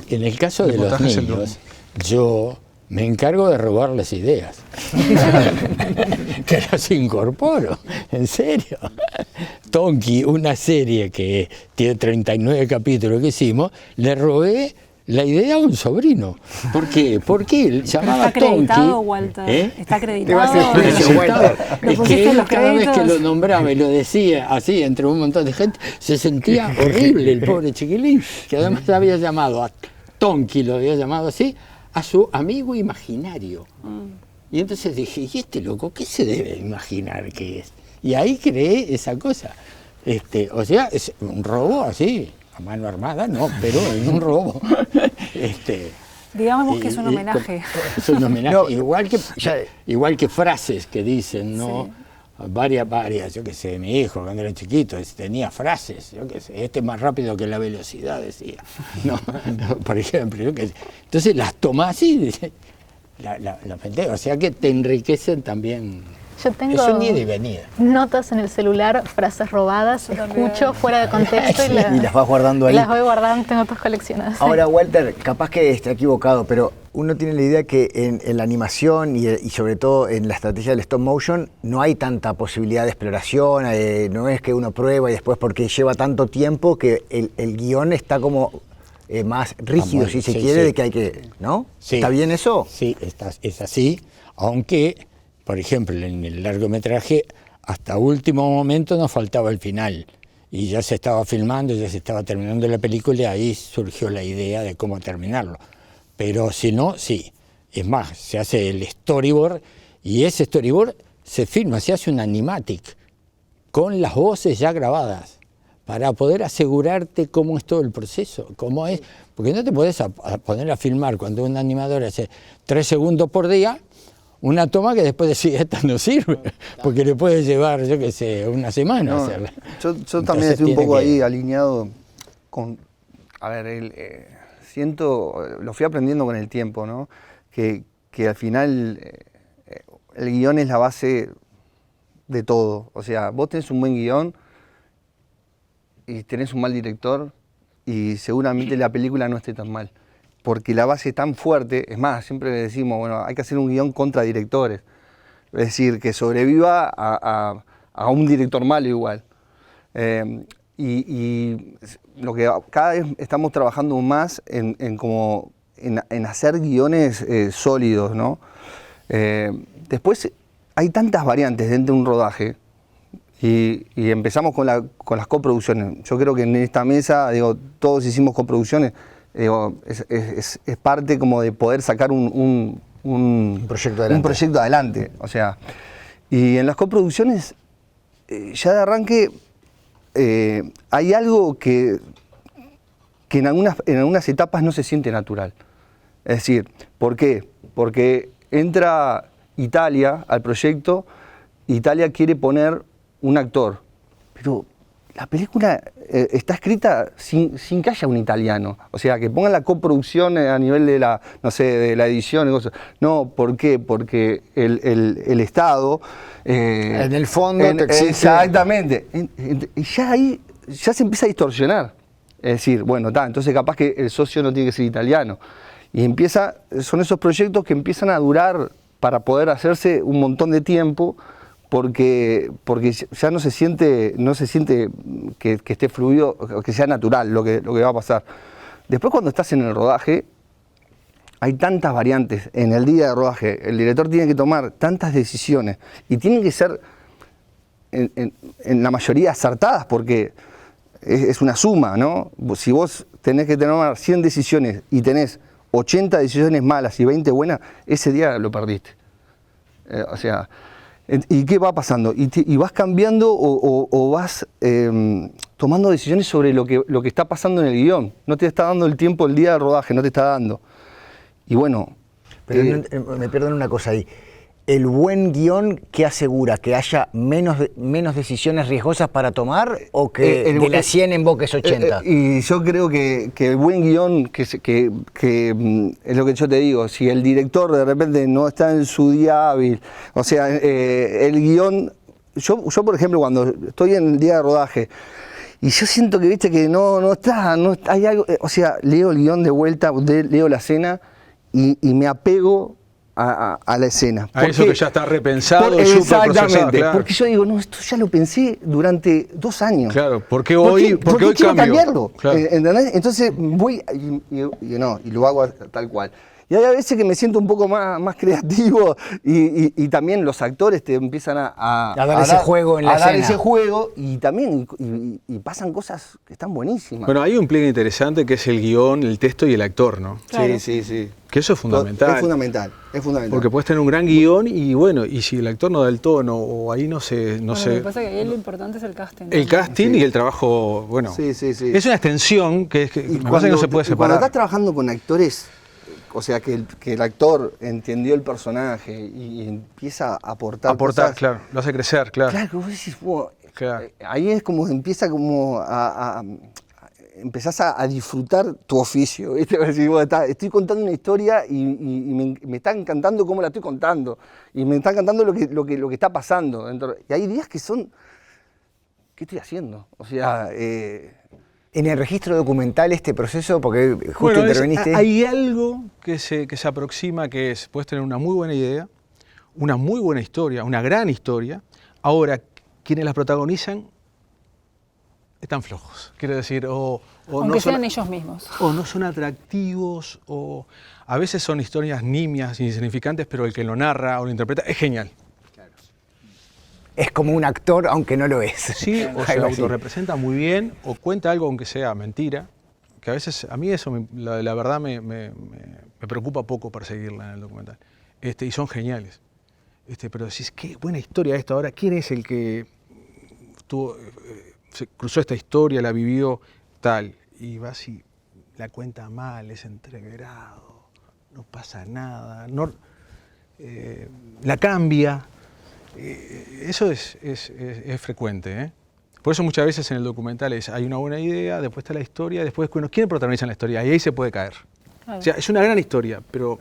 En el caso de los niños, yo me encargo de robarles ideas. Que las incorporo, en serio. Tonki, una serie que tiene 39 capítulos que hicimos, le robé la idea a un sobrino. ¿Por qué? Porque él llamaba ¿Está acreditado, Tonki. Walter? ¿Está Te acreditado? va a hacer juicio, Walter. Es que él cada vez que lo nombraba y lo decía así entre un montón de gente, se sentía horrible el pobre chiquilín, que además había llamado a Tonki, lo había llamado así, a su amigo imaginario. Y entonces dije, ¿y este loco qué se debe imaginar que es? Y ahí creé esa cosa. O sea, es un robo así, a mano armada, no, pero en un robo. Digamos que es un homenaje. Es un homenaje, No, igual que frases que dicen, ¿no? Sí. Varias, yo qué sé, mi hijo cuando era chiquito tenía frases, yo qué sé, es más rápido que la velocidad, decía. No, por ejemplo, yo qué sé. Entonces las tomás y la pendejo, o sea que te enriquecen también. Yo tengo Es un ida y venida. notas en el celular, frases robadas, escucho fuera de contexto Y las vas guardando ahí. Las voy guardando, tengo todas coleccionadas. Ahora, Walter, capaz que esté equivocado, pero uno tiene la idea que en la animación y sobre todo en la estrategia del stop motion no hay tanta posibilidad de exploración, no es que uno prueba y después porque lleva tanto tiempo que el guión está como más rígido, bueno, si se sí, quiere, sí. de que hay que, ¿no? Sí. ¿Está bien eso? Sí, es así, aunque, por ejemplo, en el largometraje, hasta último momento nos faltaba el final. Y ya se estaba filmando, ya se estaba terminando la película y ahí surgió la idea de cómo terminarlo. Pero si no, sí. Es más, se hace el storyboard y ese storyboard se filma, se hace un animatic con las voces ya grabadas para poder asegurarte cómo es todo el proceso, cómo es. Porque no te podés poner a filmar cuando un animador hace 3 segundos por día una toma que después decís, esta no sirve, porque le puede llevar, yo qué sé, una semana hacerla. Yo también estoy un poco ahí alineado con, a ver, lo fui aprendiendo con el tiempo, ¿no? Que al final el guión es la base de todo. O sea, vos tenés un buen guión y tenés un mal director y seguramente la película no esté tan mal. Porque la base es tan fuerte, es más, siempre le decimos, bueno, hay que hacer un guión contra directores. Es decir, que sobreviva a un director malo igual. Y lo que cada vez estamos trabajando más en hacer guiones sólidos, ¿no? Después hay tantas variantes dentro de un rodaje y empezamos con las coproducciones. Yo creo que en esta mesa, digo, todos hicimos coproducciones. Digo, es parte como de poder sacar un proyecto adelante. O sea, y en las coproducciones, ya de arranque, hay algo que en algunas etapas no se siente natural. Es decir, ¿por qué? Porque entra Italia al proyecto, Italia quiere poner un actor, pero la película está escrita sin que haya un italiano. O sea, que pongan la coproducción a nivel de la, no sé, de la edición y cosas. No, ¿por qué? Porque el Estado... en el fondo te exige... Exactamente. Y ya ahí ya se empieza a distorsionar. Es decir, bueno, entonces capaz que el socio no tiene que ser italiano. Y son esos proyectos que empiezan a durar para poder hacerse un montón de tiempo, porque ya no se siente que esté fluido, que sea natural lo que va a pasar. Después, cuando estás en el rodaje, hay tantas variantes. En el día de rodaje, el director tiene que tomar tantas decisiones y tienen que ser en la mayoría acertadas, porque es una suma, ¿no? Si vos tenés que tomar 100 decisiones y tenés 80 decisiones malas y 20 buenas, ese día lo perdiste. O sea, ¿y qué va pasando? Y vas cambiando o vas tomando decisiones sobre lo que está pasando en el guión. No te está dando el tiempo el día de rodaje, no te está dando. Y bueno... Pero me pierdo en una cosa ahí. ¿El buen guión qué asegura? ¿Que haya menos decisiones riesgosas para tomar o que de las 100 invoques 80? Y yo creo que el buen guión, que es lo que yo te digo, si el director de repente no está en su día hábil, o sea, el guión... Yo, por ejemplo, cuando estoy en el día de rodaje y yo siento que, viste, que no está, hay algo... O sea, leo el guión de vuelta, leo la escena y me apego a la escena. A eso que ya está repensado y súper procesado. Exactamente, claro. porque yo digo, no, esto ya lo pensé durante 2 años. Claro, porque hoy quiero cambio. cambiarlo, Claro. ¿entendés? Entonces voy y lo hago tal cual. Y hay a veces que me siento un poco más creativo y también los actores te empiezan a dar ese juego en la escena. A dar ese juego y también y pasan cosas que están buenísimas. Bueno, hay un pliegue interesante que es el guión, el texto y el actor, ¿no? Claro. Sí. Que eso es fundamental. Es fundamental. Porque puedes tener un gran guión y bueno, y si el actor no da el tono o ahí no sé. Lo que pasa es que ahí lo importante es el casting. El casting y el trabajo, bueno. Sí. Es una extensión que me parece que no se puede separar. Cuando estás trabajando con actores, o sea, que el actor entendió el personaje y empieza a aportar cosas, claro, lo hace crecer, claro. Claro, que vos decís, wow, Claro. ahí es como empieza como empezás a disfrutar tu oficio, ¿viste? Decís, bueno, estoy contando una historia y me está encantando cómo la estoy contando y me está encantando lo que está pasando. Y hay días que son, ¿qué estoy haciendo? O sea... En el registro documental este proceso, porque justo interveniste... Hay algo que se aproxima, que es, puedes tener una muy buena idea, una muy buena historia, una gran historia. Ahora, quienes las protagonizan están flojos, quiero decir, aunque sean ellos mismos. O no son atractivos, o a veces son historias nimias, insignificantes, pero el que lo narra o lo interpreta es genial. Es como un actor, aunque no lo es. Sí, o se autorrepresenta muy bien, o cuenta algo aunque sea mentira, que a veces, a mí eso, la verdad, me preocupa poco perseguirla en el documental. Y son geniales. Pero decís, qué buena historia esto. Ahora, ¿quién es el que se cruzó esta historia, la vivió tal? Y vas y la cuenta mal, es entreverado, no pasa nada, la cambia. Eso es frecuente, ¿eh? Por eso muchas veces en el documental hay una buena idea, después está la historia, después ¿quién protagoniza la historia? Y ahí se puede caer. Claro. O sea, es una gran historia, pero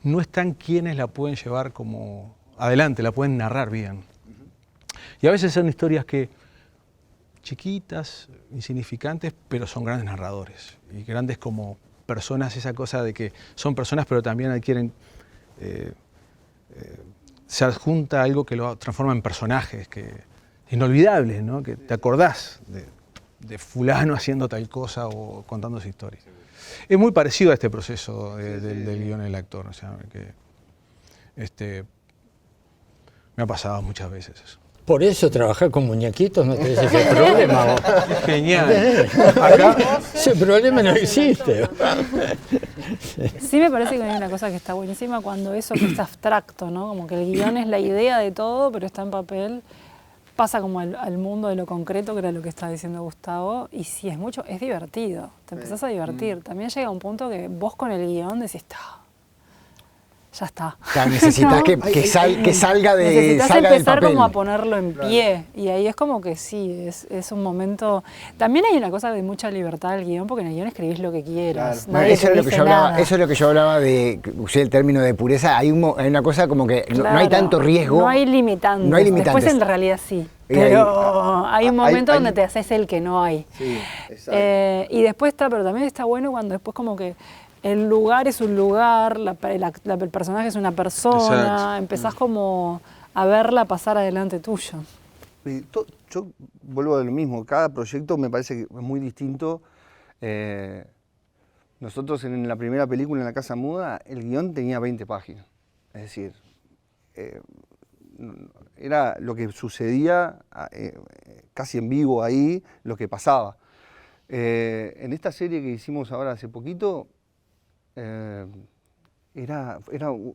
no están quienes la pueden llevar como adelante, la pueden narrar bien. Y a veces son historias que chiquitas, insignificantes, pero son grandes narradores. Y grandes como personas, esa cosa de que son personas, pero también adquieren... se adjunta algo que lo transforma en personajes inolvidables, ¿no? Que te acordás de fulano haciendo tal cosa o contando esa historia. Es muy parecido a este proceso del guión del actor, o sea, que me ha pasado muchas veces eso. Por eso trabajar con muñequitos no tenés ese problema. ¿Vos? Genial. Acá ese problema no existe. Sí, me parece que hay una cosa que está buenísima cuando eso que es abstracto, ¿no? Como que el guión es la idea de todo, pero está en papel, pasa como al mundo de lo concreto, que era lo que estaba diciendo Gustavo, y si es mucho, es divertido, te empezás a divertir. También llega un punto que vos con el guión decís, ya está. Claro, necesitas que salga de necesitas salga empezar del papel. como a ponerlo en pie. Y ahí es como que sí, es un momento... También hay una cosa de mucha libertad del guión, porque en el guión escribís lo que quieras. Bueno, Nadie eso, te es lo que dice yo hablaba, nada. eso es lo que yo hablaba de, usé el término de pureza, hay una cosa como que no hay tanto riesgo. No hay limitantes. No hay limitantes. Después en realidad sí. Y Pero hay un momento hay- donde te haces el que no hay. Sí, exacto. Y después pero también está bueno cuando después como que el lugar es un lugar, el personaje es una persona, Exacto. empezás como a verla pasar adelante tuyo. Yo vuelvo a lo mismo, cada proyecto me parece que es muy distinto. Nosotros en la primera película, en La Casa Muda, el guión tenía 20 páginas. Es decir, era lo que sucedía casi en vivo ahí, lo que pasaba. En esta serie que hicimos ahora hace poquito,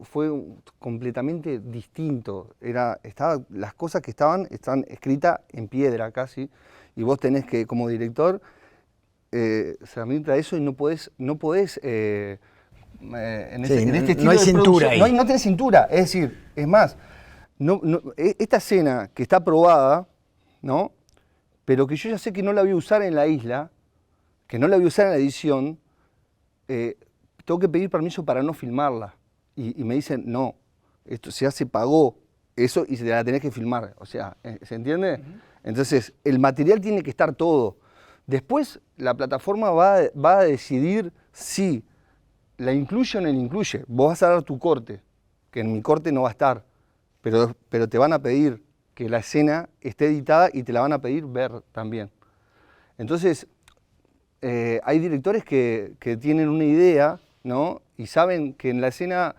fue completamente distinto. Las cosas que están escritas en piedra casi, y vos tenés que, como director, cernirte a eso y no podés en este estilo no hay de cintura producción, ahí. no tenés cintura. Es decir, es más, esta escena que está probada, ¿no? Pero que yo ya sé que no la voy a usar en la isla, que no la voy a usar en la edición, tengo que pedir permiso para no filmarla. Y me dicen, no, esto ya se pagó eso y se la tenés que filmar. O sea, ¿se entiende? Uh-huh. Entonces, el material tiene que estar todo. Después, la plataforma va a decidir si la incluye o no la incluye. Vos vas a dar tu corte. que en mi corte no va a estar, pero te van a pedir que la escena esté editada y te la van a pedir ver también. Entonces, hay directores que tienen una idea, ¿no? Y saben que en la escena,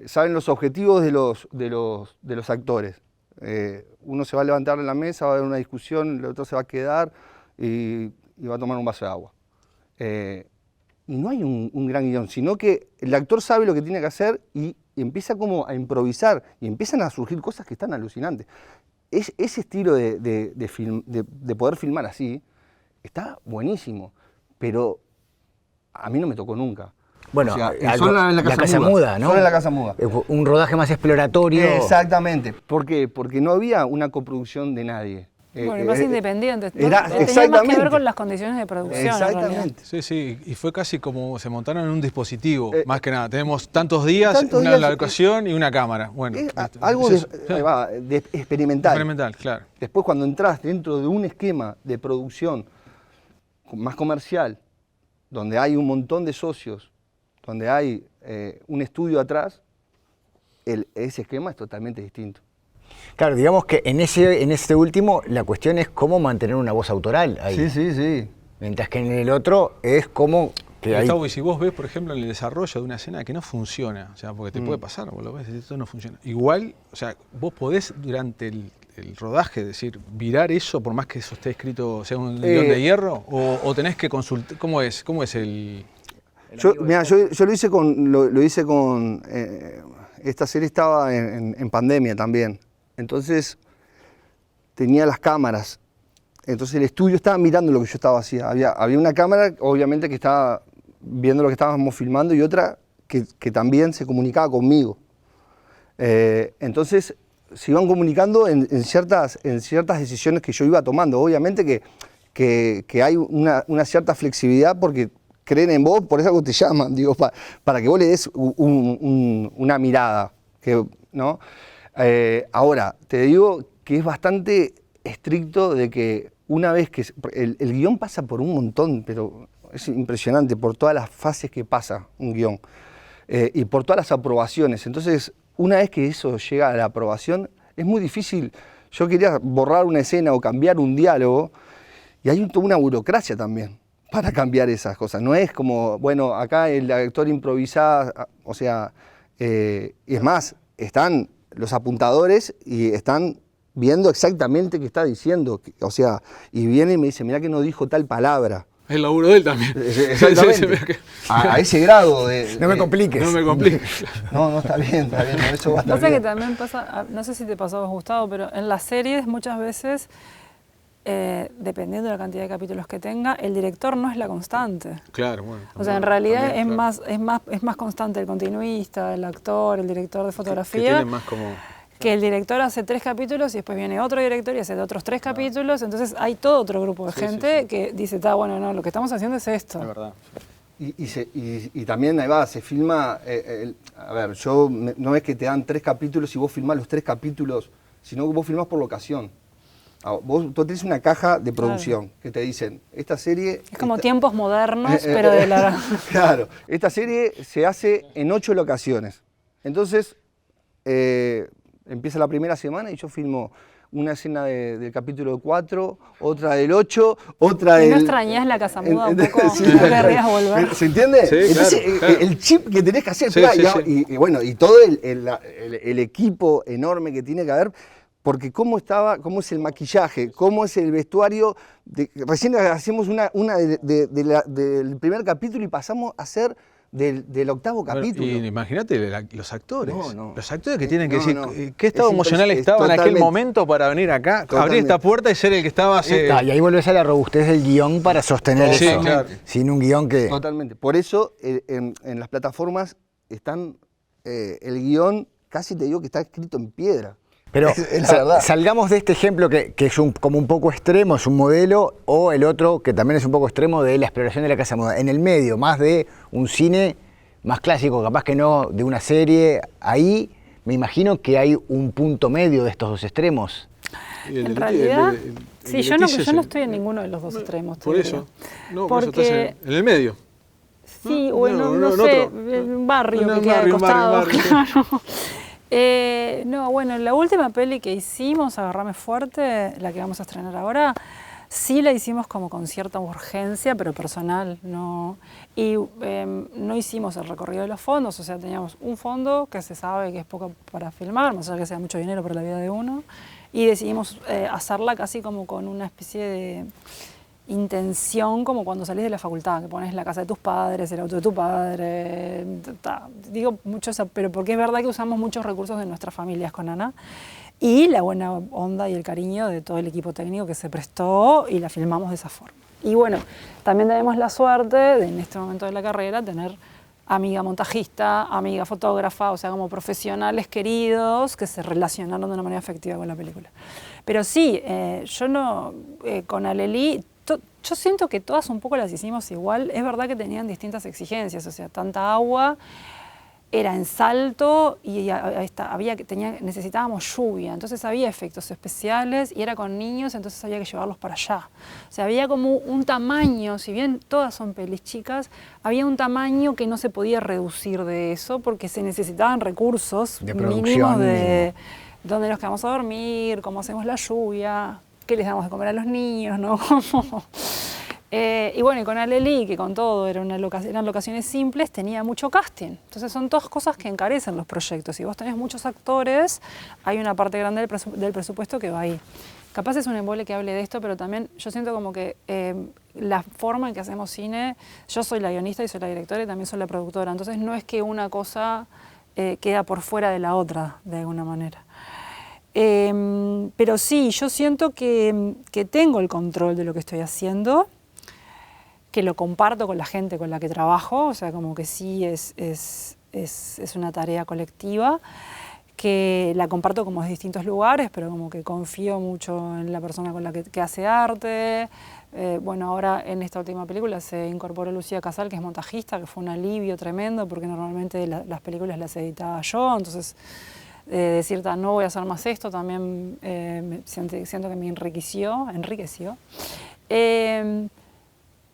saben los objetivos de los actores. Uno se va a levantar de la mesa, va a haber una discusión, el otro se va a quedar y va a tomar un vaso de agua. Y no hay un gran guión, sino que el actor sabe lo que tiene que hacer y empieza como a improvisar y empiezan a surgir cosas que están alucinantes. Ese estilo de poder filmar así está buenísimo, pero a mí no me tocó nunca. Bueno, o sea, la Casa Muda, ¿no? Solo en La Casa Muda. Un rodaje más exploratorio. Exactamente. ¿Por qué? Porque no había una coproducción de nadie. Bueno, más independiente. Era, tenía más que ver con las condiciones de producción. Exactamente. Sí, y fue casi como se montaron en un dispositivo, más que nada. Tenemos tantos días, una locación y una cámara. Bueno, algo de experimental. Experimental, claro. Después, cuando entras dentro de un esquema de producción más comercial, donde hay un montón de socios, donde hay un estudio atrás, ese esquema es totalmente distinto. Claro, digamos que en ese último la cuestión es cómo mantener una voz autoral ahí. Sí. Mientras que en el otro es como que Gustavo, y si vos ves, por ejemplo, en el desarrollo de una escena que no funciona, o sea, porque te puede pasar, vos lo ves, esto no funciona. Igual, o sea, vos podés durante el rodaje decir, virar eso, por más que eso esté escrito, sea un guión de hierro, o tenés que consultar, ¿cómo es el...? Yo lo hice con esta serie estaba en pandemia también. Entonces tenía las cámaras. Entonces el estudio estaba mirando lo que yo estaba haciendo. Había una cámara, obviamente, que estaba viendo lo que estábamos filmando y otra que también se comunicaba conmigo. Entonces se iban comunicando en ciertas decisiones que yo iba tomando. Obviamente que hay una cierta flexibilidad porque creen en vos, por eso te llaman, digo, para que vos le des una mirada, ¿no? Ahora, te digo que es bastante estricto de que una vez que el guión pasa por un montón, pero es impresionante, por todas las fases que pasa un guión y por todas las aprobaciones. Entonces, una vez que eso llega a la aprobación, es muy difícil. Yo quería borrar una escena o cambiar un diálogo y hay toda una burocracia también para cambiar esas cosas. No es como, bueno, acá el actor improvisa, o sea, es más, están los apuntadores y están viendo exactamente qué está diciendo, o sea, y viene y me dice, mirá que no dijo tal palabra. Es el laburo de él también. Exactamente. A ese grado de... No me compliques. No me compliques. No, está bien, no, eso va a estar Pasa bien. que también pasa, no sé si te pasó a vos, Gustavo, pero en las series muchas veces, dependiendo de la cantidad de capítulos que tenga, el director no es la constante. Claro, bueno. O sea, en realidad también, es más constante el continuista, el actor, el director de fotografía. Que tiene más como... Que el director hace 3 capítulos y después viene otro director y hace otros 3 capítulos. Entonces hay todo otro grupo de gente que dice, está bueno, no, lo que estamos haciendo es esto. Es verdad. Y también ahí va, se filma, a ver, no es que te dan 3 capítulos y vos filmás los 3 capítulos, sino que vos filmás por locación. Tú tenés una caja de producción que te dicen, esta serie... Es como tiempos modernos, pero de la... Claro, esta serie se hace en 8 locaciones. Entonces, empieza la primera semana y yo filmo una escena del capítulo 4, otra del 8, otra del... ¿Y no extrañás la Casa Muda un poco? Sí, ¿no querrías volver? ¿Se entiende? Sí, entonces, claro. El chip que tenés que hacer, y bueno, y todo el equipo enorme que tiene que haber, porque cómo es el maquillaje, cómo es el vestuario. Recién hacemos una del primer capítulo y pasamos a hacer del 8º capítulo. Y imagínate los actores. No. Los actores que tienen que decir qué Es estado emocional estaba en aquel momento para venir acá, abrir esta puerta y ser el que estaba hace... Y ahí volvés a la robustez del guión para sostener eso. Claro. Sin un guión que... Totalmente. Por eso en las plataformas están el guión, casi te digo que está escrito en piedra. Pero es la verdad. Salgamos de este ejemplo que es como un poco extremo, es un modelo, o el otro que también es un poco extremo de la exploración de la Casa Muda. En el medio, más de un cine más clásico, capaz que no de una serie, ahí me imagino que hay un punto medio de estos dos extremos. En realidad, yo no estoy en ninguno de los dos extremos. Por eso. No, porque... Vos estás en el medio. Sí, bueno, no sé, un barrio que queda al costado, claro. No, bueno, la última peli que hicimos, Agárrame Fuerte, la que vamos a estrenar ahora, sí la hicimos como con cierta urgencia, pero personal, ¿no? Y no hicimos el recorrido de los fondos, o sea, teníamos un fondo que se sabe que es poco para filmar, más allá que sea mucho dinero para la vida de uno, y decidimos hacerla casi como con una especie de intención, como cuando salís de la facultad, que pones la casa de tus padres, el auto de tu padre, digo mucho eso, pero porque es verdad que usamos muchos recursos de nuestras familias con Ana, y la buena onda y el cariño de todo el equipo técnico que se prestó y la filmamos de esa forma. Y bueno, también tenemos la suerte de en este momento de la carrera tener amiga montajista, amiga fotógrafa, o sea, como profesionales queridos que se relacionaron de una manera efectiva con la película. Pero sí, yo no, con Alelí, yo siento que todas un poco las hicimos igual. Es verdad que tenían distintas exigencias, o sea, tanta agua, era en Salto y necesitábamos lluvia, entonces había efectos especiales y era con niños, entonces había que llevarlos para allá. O sea, había como un tamaño, si bien todas son pelis chicas, había un tamaño que no se podía reducir de eso porque se necesitaban recursos de mínimos de dónde nos quedamos a dormir, cómo hacemos la lluvia, qué les damos de comer a los niños, ¿no? Y bueno, y con Alelí, que con todo eran locaciones simples, tenía mucho casting. Entonces son todas cosas que encarecen los proyectos. Si vos tenés muchos actores, hay una parte grande del presupuesto que va ahí. Capaz es un embole que hable de esto, pero también yo siento como que la forma en que hacemos cine, yo soy la guionista y soy la directora y también soy la productora. Entonces no es que una cosa queda por fuera de la otra, de alguna manera. Pero sí, yo siento que tengo el control de lo que estoy haciendo, que lo comparto con la gente con la que trabajo, o sea, como que sí es una tarea colectiva, que la comparto como de distintos lugares, pero como que confío mucho en la persona con la que hace arte. Bueno, ahora en esta última película se incorporó Lucía Casal, que es montajista, que fue un alivio tremendo, porque normalmente las películas las editaba yo, entonces decir, no voy a hacer más esto, también siento que me enriqueció.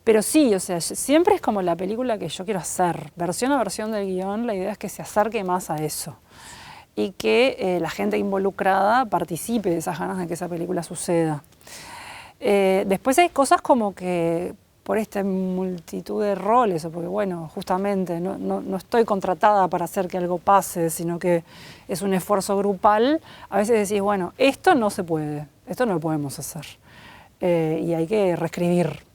Pero sí, o sea, siempre es como la película que yo quiero hacer. Versión a versión del guión, la idea es que se acerque más a eso. Y que la gente involucrada participe de esas ganas de que esa película suceda. Después hay cosas como que, por esta multitud de roles, o porque bueno, justamente no estoy contratada para hacer que algo pase, sino que es un esfuerzo grupal, a veces decís, bueno, esto no se puede, esto no lo podemos hacer. Y hay que reescribir.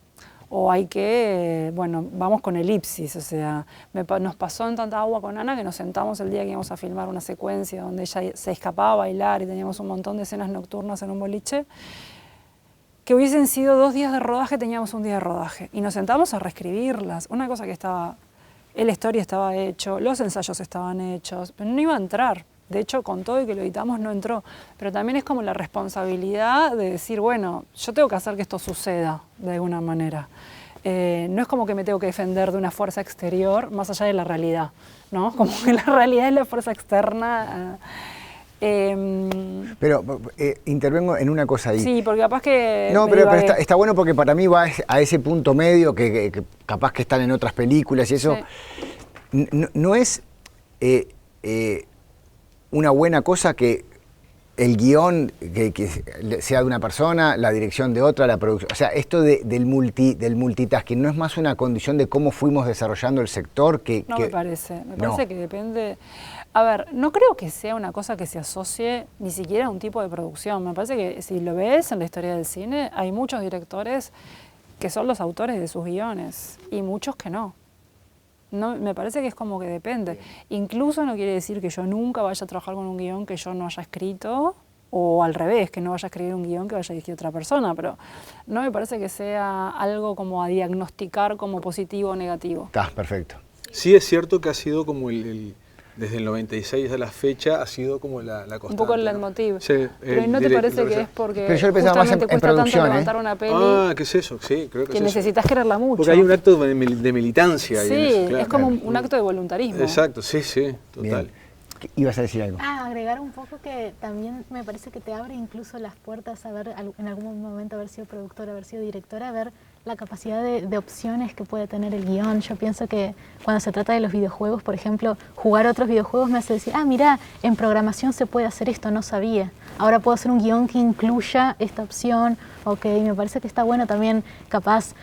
O hay que, bueno, vamos con elipsis, o sea, nos pasó en Tanta Agua con Ana que nos sentamos el día que íbamos a filmar una secuencia donde ella se escapaba a bailar y teníamos un montón de escenas nocturnas en un boliche, que hubiesen sido 2 días de rodaje, teníamos un día de rodaje. Y nos sentamos a reescribirlas. Una cosa que estaba, el story estaba hecho, los ensayos estaban hechos, pero no iba a entrar. De hecho, con todo y que lo editamos no entró. Pero también es como la responsabilidad de decir, bueno, yo tengo que hacer que esto suceda de alguna manera. No es como que me tengo que defender de una fuerza exterior más allá de la realidad, ¿no? Como que la realidad es la fuerza externa. Pero intervengo en una cosa ahí. Sí, porque capaz que... No, pero está bueno porque para mí va a ese punto medio que capaz que están en otras películas y eso. Sí. No es una buena cosa que el guión que sea de una persona, la dirección de otra, la producción. O sea, esto del multitasking no es más una condición de cómo fuimos desarrollando el sector No, me parece que depende... A ver, no creo que sea una cosa que se asocie ni siquiera a un tipo de producción. Me parece que si lo ves en la historia del cine, hay muchos directores que son los autores de sus guiones y muchos que no. No, me parece que es como que depende. Incluso no quiere decir que yo nunca vaya a trabajar con un guión que yo no haya escrito, o al revés, que no vaya a escribir un guión que vaya a dirigir otra persona, pero no me parece que sea algo como a diagnosticar como positivo o negativo. Está, perfecto. Sí es cierto que ha sido como desde el 96 a la fecha ha sido como la constante. Un poco el leitmotiv. ¿No? Sí, pero ¿no te parece que es porque pero yo pensaba más en cuesta producción, tanto levantar una peli? Ah, ¿qué es eso? Sí, creo que es necesitas quererla mucho. Porque hay un acto de militancia. Sí, ahí en eso, claro. Es como un acto de voluntarismo. Exacto, sí, total. Bien. ¿Ibas a decir algo? Agregar un poco que también me parece que te abre incluso las puertas a ver, en algún momento haber sido productora, haber sido directora, a ver la capacidad de opciones que puede tener el guión. Yo pienso que cuando se trata de los videojuegos, por ejemplo, jugar otros videojuegos me hace decir, mira, en programación se puede hacer esto, no sabía. Ahora puedo hacer un guión que incluya esta opción. Ok, me parece que está bueno también, capaz,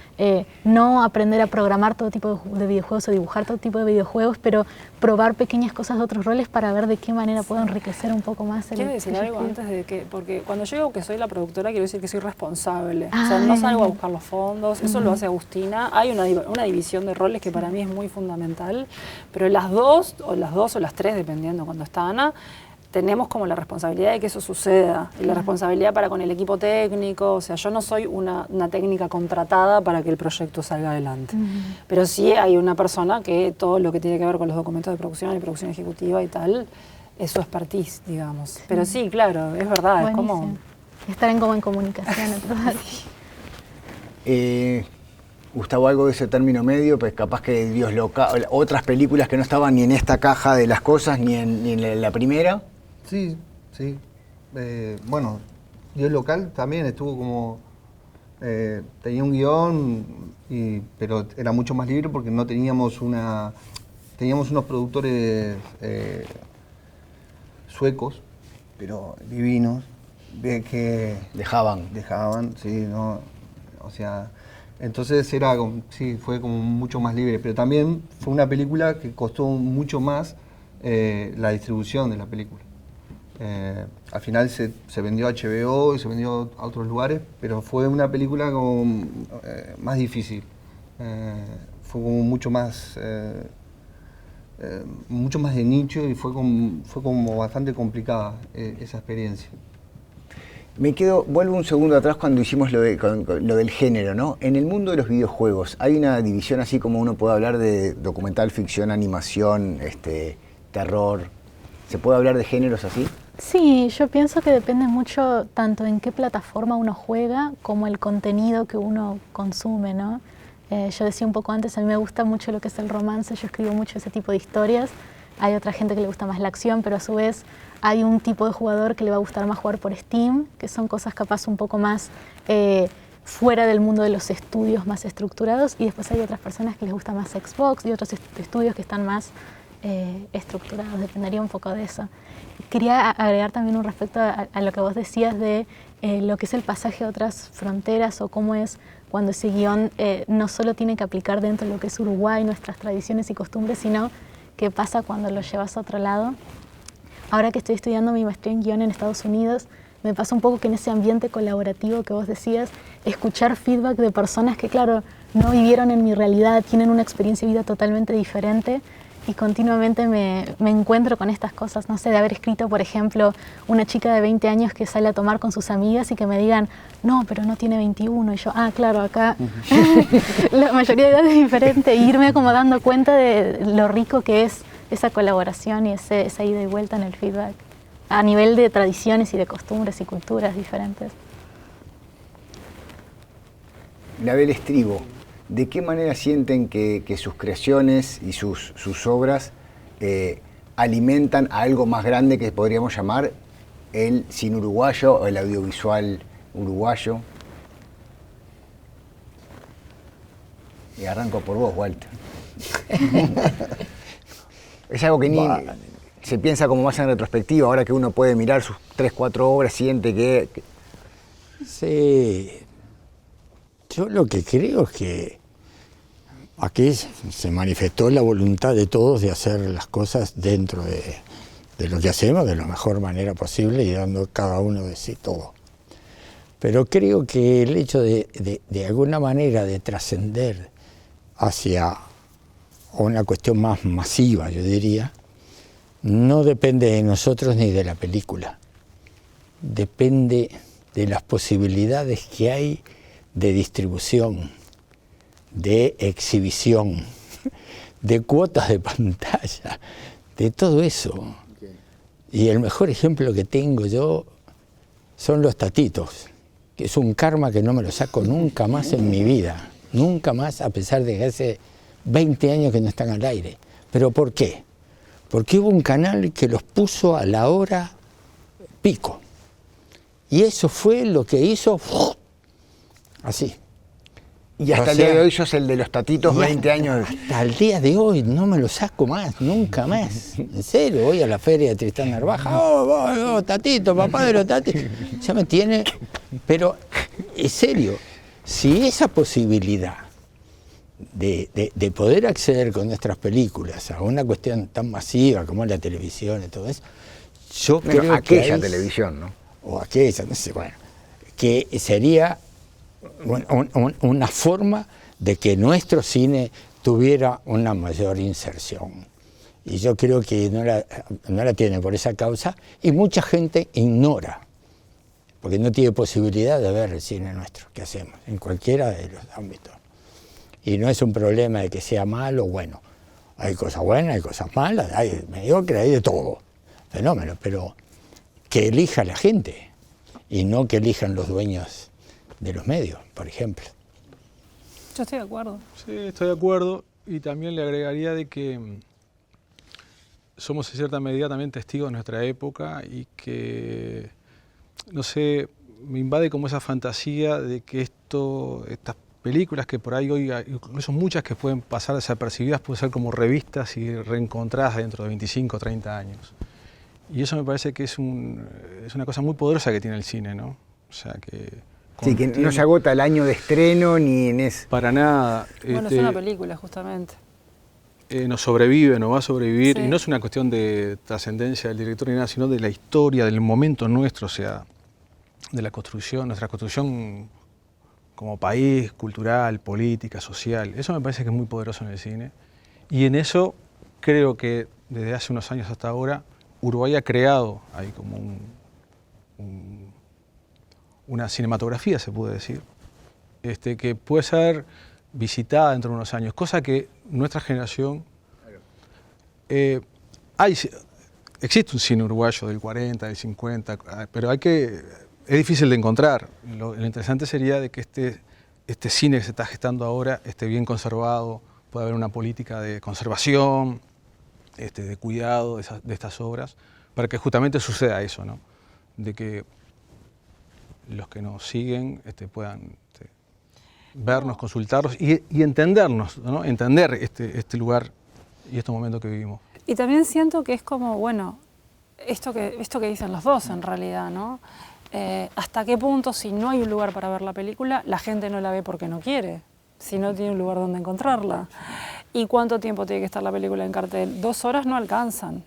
no aprender a programar todo tipo de videojuegos o dibujar todo tipo de videojuegos, pero probar pequeñas cosas de otros roles para ver de qué manera puedo enriquecer un poco más el Quiero decir algo antes de que, porque cuando yo digo que soy la productora, quiero decir que soy responsable. O sea, no salgo a buscar los fondos, eso lo hace Agustina. Hay una división de roles que para mí es muy fundamental, pero las dos o las tres, dependiendo cuando está Ana, tenemos como la responsabilidad de que eso suceda, y la responsabilidad para con el equipo técnico. O sea, yo no soy una técnica contratada para que el proyecto salga adelante, pero sí hay una persona que todo lo que tiene que ver con los documentos de producción y producción ejecutiva y tal, es su expertise, digamos. Pero sí, claro, es verdad, es como... Estar en comunicación. Gustavo, algo de ese término medio, pues capaz que Dios local, otras películas que no estaban ni en esta caja de las cosas, ni en la primera. Sí. Bueno, Dios local también estuvo como... tenía un guión, pero era mucho más libre porque no teníamos teníamos unos productores suecos, pero divinos, que dejaban, sí, no, o sea, entonces fue como mucho más libre, pero también fue una película que costó mucho más la distribución de la película. Al final se vendió a HBO y se vendió a otros lugares, pero fue una película como más difícil, fue como mucho más de nicho y fue como bastante complicada esa experiencia. Vuelvo un segundo atrás cuando hicimos lo del género, ¿no? En el mundo de los videojuegos, ¿hay una división así como uno puede hablar de documental, ficción, animación, terror? ¿Se puede hablar de géneros así? Sí, yo pienso que depende mucho tanto en qué plataforma uno juega como el contenido que uno consume, ¿no? Yo decía un poco antes, a mí me gusta mucho lo que es el romance, yo escribo mucho ese tipo de historias. Hay otra gente que le gusta más la acción, pero a su vez hay un tipo de jugador que le va a gustar más jugar por Steam, que son cosas capaz un poco más fuera del mundo de los estudios más estructurados, y después hay otras personas que les gusta más Xbox y otros estudios que están más estructurados, dependería un poco de eso. Quería agregar también un respecto a lo que vos decías de lo que es el pasaje a otras fronteras o cómo es cuando ese guión no solo tiene que aplicar dentro de lo que es Uruguay, nuestras tradiciones y costumbres, sino qué pasa cuando lo llevas a otro lado. Ahora que estoy estudiando mi maestría en guión en Estados Unidos, me pasa un poco que en ese ambiente colaborativo que vos decías, escuchar feedback de personas que, claro, no vivieron en mi realidad, tienen una experiencia de vida totalmente diferente, y continuamente me encuentro con estas cosas, no sé, de haber escrito, por ejemplo, una chica de 20 años que sale a tomar con sus amigas y que me digan, no, pero no tiene 21, y yo, claro, acá la mayoría de edad es diferente, e irme como dando cuenta de lo rico que es esa colaboración y esa ida y vuelta en el feedback, a nivel de tradiciones y de costumbres y culturas diferentes. Nabel Estribo, ¿de qué manera sienten que sus creaciones y sus obras alimentan a algo más grande que podríamos llamar el cine uruguayo o el audiovisual uruguayo? Y arranco por vos, Walter. Es algo que ni se piensa como más en retrospectiva, ahora que uno puede mirar sus 3, 4 obras, siente que... Sí, yo lo que creo es que aquí se manifestó la voluntad de todos de hacer las cosas dentro de lo que hacemos de la mejor manera posible y dando cada uno de sí todo. Pero creo que el hecho de alguna manera de trascender hacia una cuestión más masiva, yo diría, no depende de nosotros ni de la película. Depende de las posibilidades que hay de distribución, de exhibición, de cuotas de pantalla, de todo eso. Okay. Y el mejor ejemplo que tengo yo son los Tatitos, que es un karma que no me lo saco nunca más en mi vida, nunca más, a pesar de que hace 20 años que no están al aire. ¿Pero por qué? Porque hubo un canal que los puso a la hora pico. Y eso fue lo que hizo así. Y hasta el día de hoy sos el de los tatitos, 20 años. Hasta el día de hoy no me lo saco más, nunca más. En serio, voy a la feria de Tristán Narvaja. Oh, tatito, papá de los tatitos. Ya me tiene. Pero, en serio, si esa posibilidad de poder acceder con nuestras películas a una cuestión tan masiva como la televisión y todo eso, yo creo que aquella televisión, ¿no? O aquella, no sé, bueno, que sería una forma de que nuestro cine tuviera una mayor inserción. Y yo creo que no la tiene por esa causa, y mucha gente ignora, porque no tiene posibilidad de ver el cine nuestro que hacemos, en cualquiera de los ámbitos. Y no es un problema de que sea malo o bueno. Hay cosas buenas, hay cosas malas, hay mediocres, hay de todo. Fenómeno, pero que elija la gente y no que elijan los dueños de los medios, por ejemplo. Yo estoy de acuerdo. Sí, estoy de acuerdo, y también le agregaría de que somos en cierta medida también testigos de nuestra época, y que, no sé, me invade como esa fantasía de que estas películas que por ahí hoy, incluso muchas que pueden pasar desapercibidas, pueden ser como revistas y reencontradas dentro de 25 o 30 años. Y eso me parece que es una cosa muy poderosa que tiene el cine, ¿no? O sea, que... Sí, que no se agota el año de estreno ni en eso. Para nada. Bueno, es una película, justamente. Nos sobrevive, nos va a sobrevivir, Sí. y no es una cuestión de trascendencia del director ni nada, sino de la historia, del momento nuestro, o sea, de la construcción, nuestra construcción como país, cultural, política, social. Eso me parece que es muy poderoso en el cine. Y en eso creo que desde hace unos años hasta ahora, Uruguay ha creado ahí como una cinematografía, se puede decir, que puede ser visitada dentro de unos años, cosa que nuestra generación... existe un cine uruguayo del 40, del 50, pero es difícil de encontrar. Lo interesante sería de que este cine que se está gestando ahora esté bien conservado, pueda haber una política de conservación, de cuidado de estas obras, para que justamente suceda eso, ¿no? De que los que nos siguen puedan vernos, consultarnos y entendernos, ¿no? Entender este lugar y estos momentos que vivimos. Y también siento que es como, bueno, esto que dicen los dos en realidad, ¿no? ¿Hasta qué punto, si no hay un lugar para ver la película, la gente no la ve porque no quiere, si no tiene un lugar donde encontrarla? ¿Y cuánto tiempo tiene que estar la película en cartel? 2 horas no alcanzan.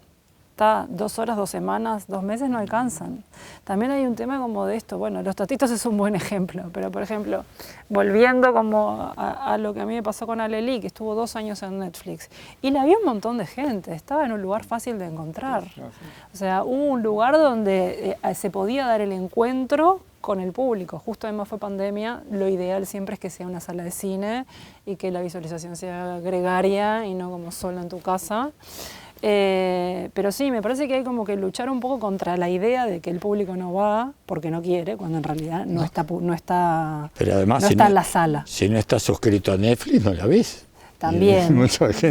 2 horas, 2 semanas, 2 meses no alcanzan. También hay un tema como de esto, bueno, Los Tatitos es un buen ejemplo, pero por ejemplo, volviendo como a lo que a mí me pasó con Alelí, que estuvo 2 años en Netflix, y la vio un montón de gente, estaba en un lugar fácil de encontrar. O sea, hubo un lugar donde se podía dar el encuentro con el público. Justo además fue pandemia, lo ideal siempre es que sea una sala de cine y que la visualización sea gregaria y no como solo en tu casa. Pero sí, me parece que hay como que luchar un poco contra la idea de que el público no va porque no quiere, cuando en realidad no está Pero además, no está en la sala. Si no estás suscrito a Netflix, no la ves. También.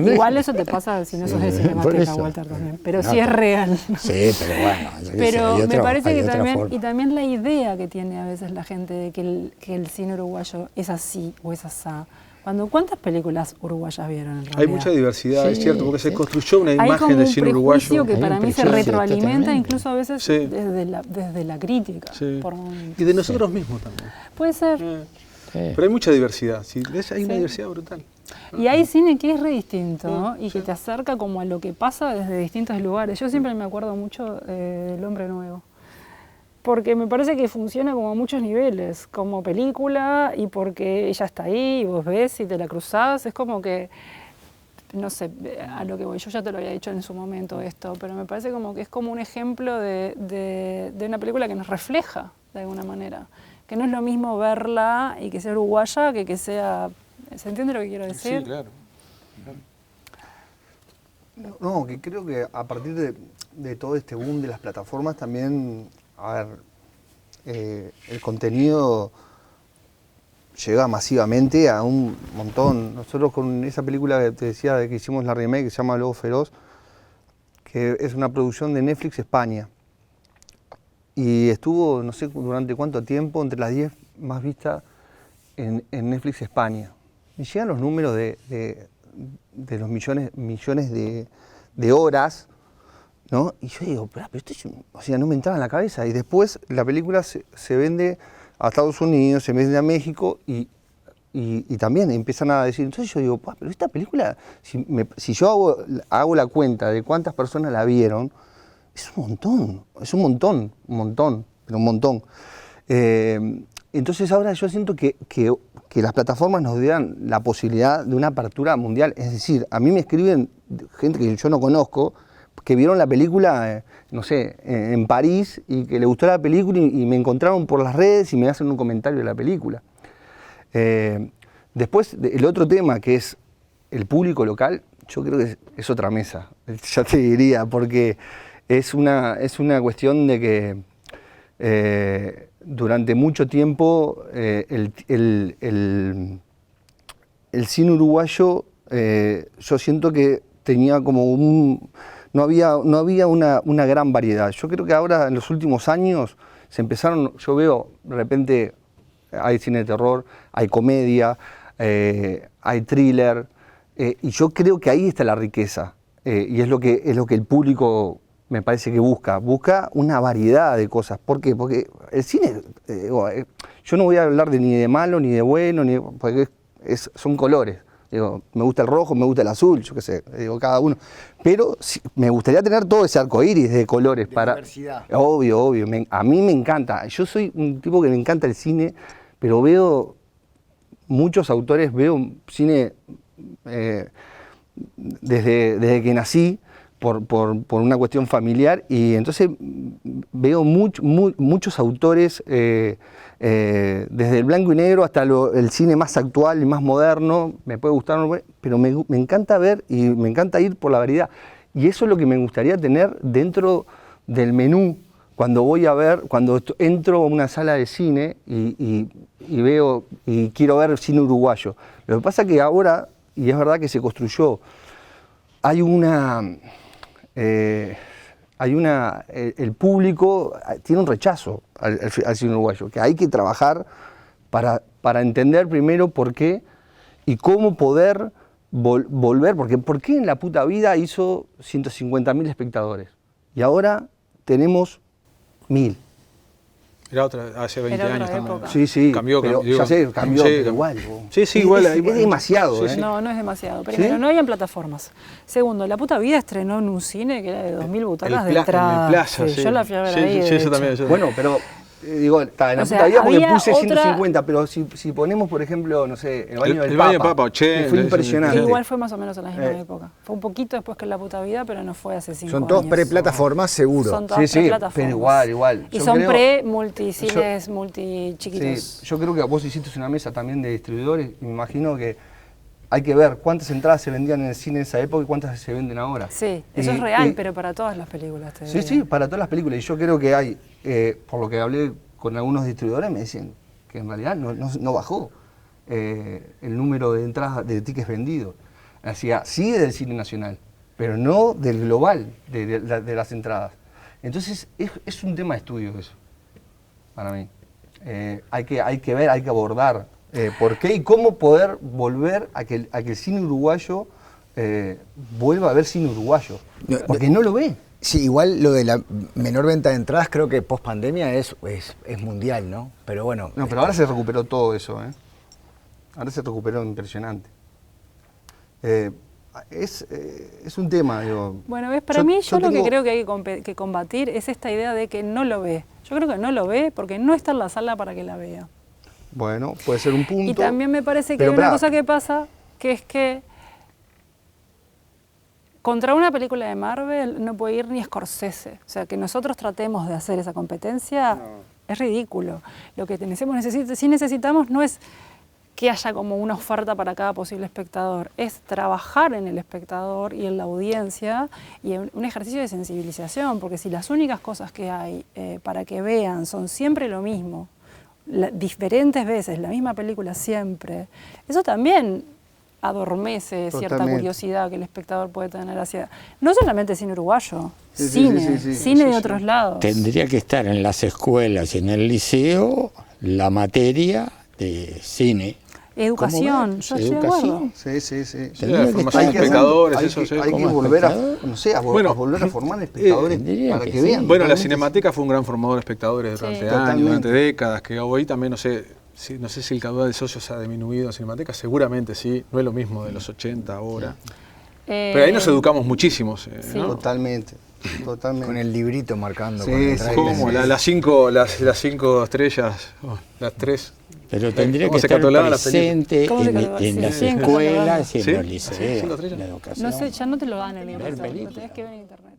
Igual eso te pasa si no sos de Cinemateca, Walter, también. Pero sí es real. Sí, pero bueno. Pero me parece que también la idea que tiene a veces la gente de que el cine uruguayo es así o es asá. ¿Cuántas películas uruguayas vieron en realidad? Hay mucha diversidad, sí, es cierto, porque se construyó una imagen del cine uruguayo. Hay como un prejuicio que para mí se retroalimenta incluso a veces desde la crítica. Sí. Por momentos. Y de nosotros mismos también. Puede ser. Pero hay mucha diversidad, ¿sí? Hay una diversidad brutal. Y hay cine que es re distinto, ¿no? Y que te acerca como a lo que pasa desde distintos lugares. Yo siempre me acuerdo mucho del Hombre Nuevo. Porque me parece que funciona como a muchos niveles, como película, y porque ella está ahí, y vos ves y te la cruzás, es como que, no sé, a lo que voy, yo ya te lo había dicho en su momento esto, pero me parece como que es como un ejemplo de una película que nos refleja, de alguna manera, que no es lo mismo verla y que sea uruguaya que sea, ¿se entiende lo que quiero decir? Sí, claro. No, que creo que a partir de todo este boom de las plataformas también... A ver, el contenido llega masivamente a un montón. Nosotros con esa película que te decía de que hicimos la remake, que se llama Lobo Feroz, que es una producción de Netflix España. Y estuvo, no sé durante cuánto tiempo, entre las 10 más vistas en Netflix España. Me llegan los números de los millones de horas, ¿no? Y yo digo, pero esto no me entraba en la cabeza. Y después la película se vende a Estados Unidos, se vende a México y también empiezan a decir, entonces yo digo, pero esta película, si yo hago la cuenta de cuántas personas la vieron, es un montón. Entonces ahora yo siento que las plataformas nos dan la posibilidad de una apertura mundial. Es decir, a mí me escriben gente que yo no conozco, que vieron la película, no sé, en París y que le gustó la película y me encontraron por las redes y me hacen un comentario de la película. Después, el otro tema que es el público local, yo creo que es otra mesa, ya te diría, porque es una cuestión de que durante mucho tiempo el cine uruguayo, yo siento que tenía como no había una gran variedad. Yo creo que ahora en los últimos años yo veo de repente hay cine de terror, hay comedia, hay thriller, y yo creo que ahí está la riqueza, y es lo que el público me parece que busca una variedad de cosas. ¿Por qué? Porque el cine, yo no voy a hablar ni de malo, ni de bueno, porque son colores. Digo, me gusta el rojo, me gusta el azul, yo qué sé, cada uno. Pero me gustaría tener todo ese arco iris de colores. Diversidad. Obvio. A mí me encanta. Yo soy un tipo que me encanta el cine, pero veo muchos autores, veo cine desde que nací, por una cuestión familiar, y entonces veo muchos autores, desde el blanco y negro hasta el cine más actual y más moderno. Me puede gustar, pero me encanta ver y me encanta ir por la variedad. Y eso es lo que me gustaría tener dentro del menú cuando entro a una sala de cine y veo y quiero ver cine uruguayo. Lo que pasa es que ahora, y es verdad que se construyó, el público tiene un rechazo al cine uruguayo, que hay que trabajar para entender primero por qué y cómo poder volver, porque ¿por qué en la puta vida hizo 150.000 espectadores? Y ahora tenemos 1.000. Era otra, hace 20 años Sí, también. Cambió, ya sé, cambió, sí, pero igual. Sí, igual. Es demasiado. Sí. No es demasiado. Primero, no habían plataformas. Segundo, La Puta Vida estrenó en un cine que era de 2.000 butacas de entrada. En el Plaza, sí. Yo la fui a ver ahí. Sí, eso también. Bueno, pero digo, está en la puta vida porque puse 150, pero si ponemos, por ejemplo, no sé, el baño del Papa, 80, fue impresionante. Igual fue más o menos en la misma época. Fue un poquito después que La Puta Vida, pero no fue hace 5 años. Son todos preplataformas, seguro. Son todas preplataformas. Pero igual. Y son multicines, multichiquitos. Sí, yo creo que vos hiciste una mesa también de distribuidores y me imagino que hay que ver cuántas entradas se vendían en el cine en esa época y cuántas se venden ahora. Sí, eso es real, pero para todas las películas. Sí, para todas las películas. Y yo creo que hay, por lo que hablé con algunos distribuidores, me dicen que en realidad no bajó el número de entradas, de tickets vendidos. Sí del cine nacional, pero no del global de las entradas. Entonces es un tema de estudio eso, para mí. Hay que ver, hay que abordar por qué y cómo poder volver a que el cine uruguayo vuelva a ver cine uruguayo, porque no lo ve. Sí, igual lo de la menor venta de entradas creo que post pandemia es mundial, ¿no? Pero bueno. No, pero ahora se recuperó todo eso, ¿eh? Ahora se recuperó impresionante. Es un tema, digo. Bueno, ves, para mí yo lo que creo que hay que combatir es esta idea de que no lo ve. Yo creo que no lo ve porque no está en la sala para que la vea. Bueno, puede ser un punto. Y también me parece que hay una cosa que pasa, que es que contra una película de Marvel no puede ir ni Scorsese. O sea, que nosotros tratemos de hacer esa competencia es ridículo. Lo que sí necesitamos no es que haya como una oferta para cada posible espectador, es trabajar en el espectador y en la audiencia y en un ejercicio de sensibilización, porque si las únicas cosas que hay para que vean son siempre lo mismo, diferentes veces, la misma película siempre, eso también adormece cierta curiosidad que el espectador puede tener hacia, no solamente cine uruguayo, cine de otros lados. Tendría que estar en las escuelas y en el liceo la materia cine. Educación, yo estoy de acuerdo. Sí. La formación de espectadores, hay que volver a volver a formar espectadores para que vean. Bueno, la Cinemateca fue un gran formador de espectadores durante años, durante décadas, que hoy también no sé si el caudal de socios ha disminuido en Cinemateca, seguramente sí, no es lo mismo de los 80 ahora. Pero ahí nos educamos muchísimos. ¿no? Totalmente. Con el librito marcando. Como las cinco estrellas, las 3. Pero tendría que estar presente en las escuelas y en los liceos. La educación. No sé, ya no te lo dan en el libro, lo tenés que ver en internet.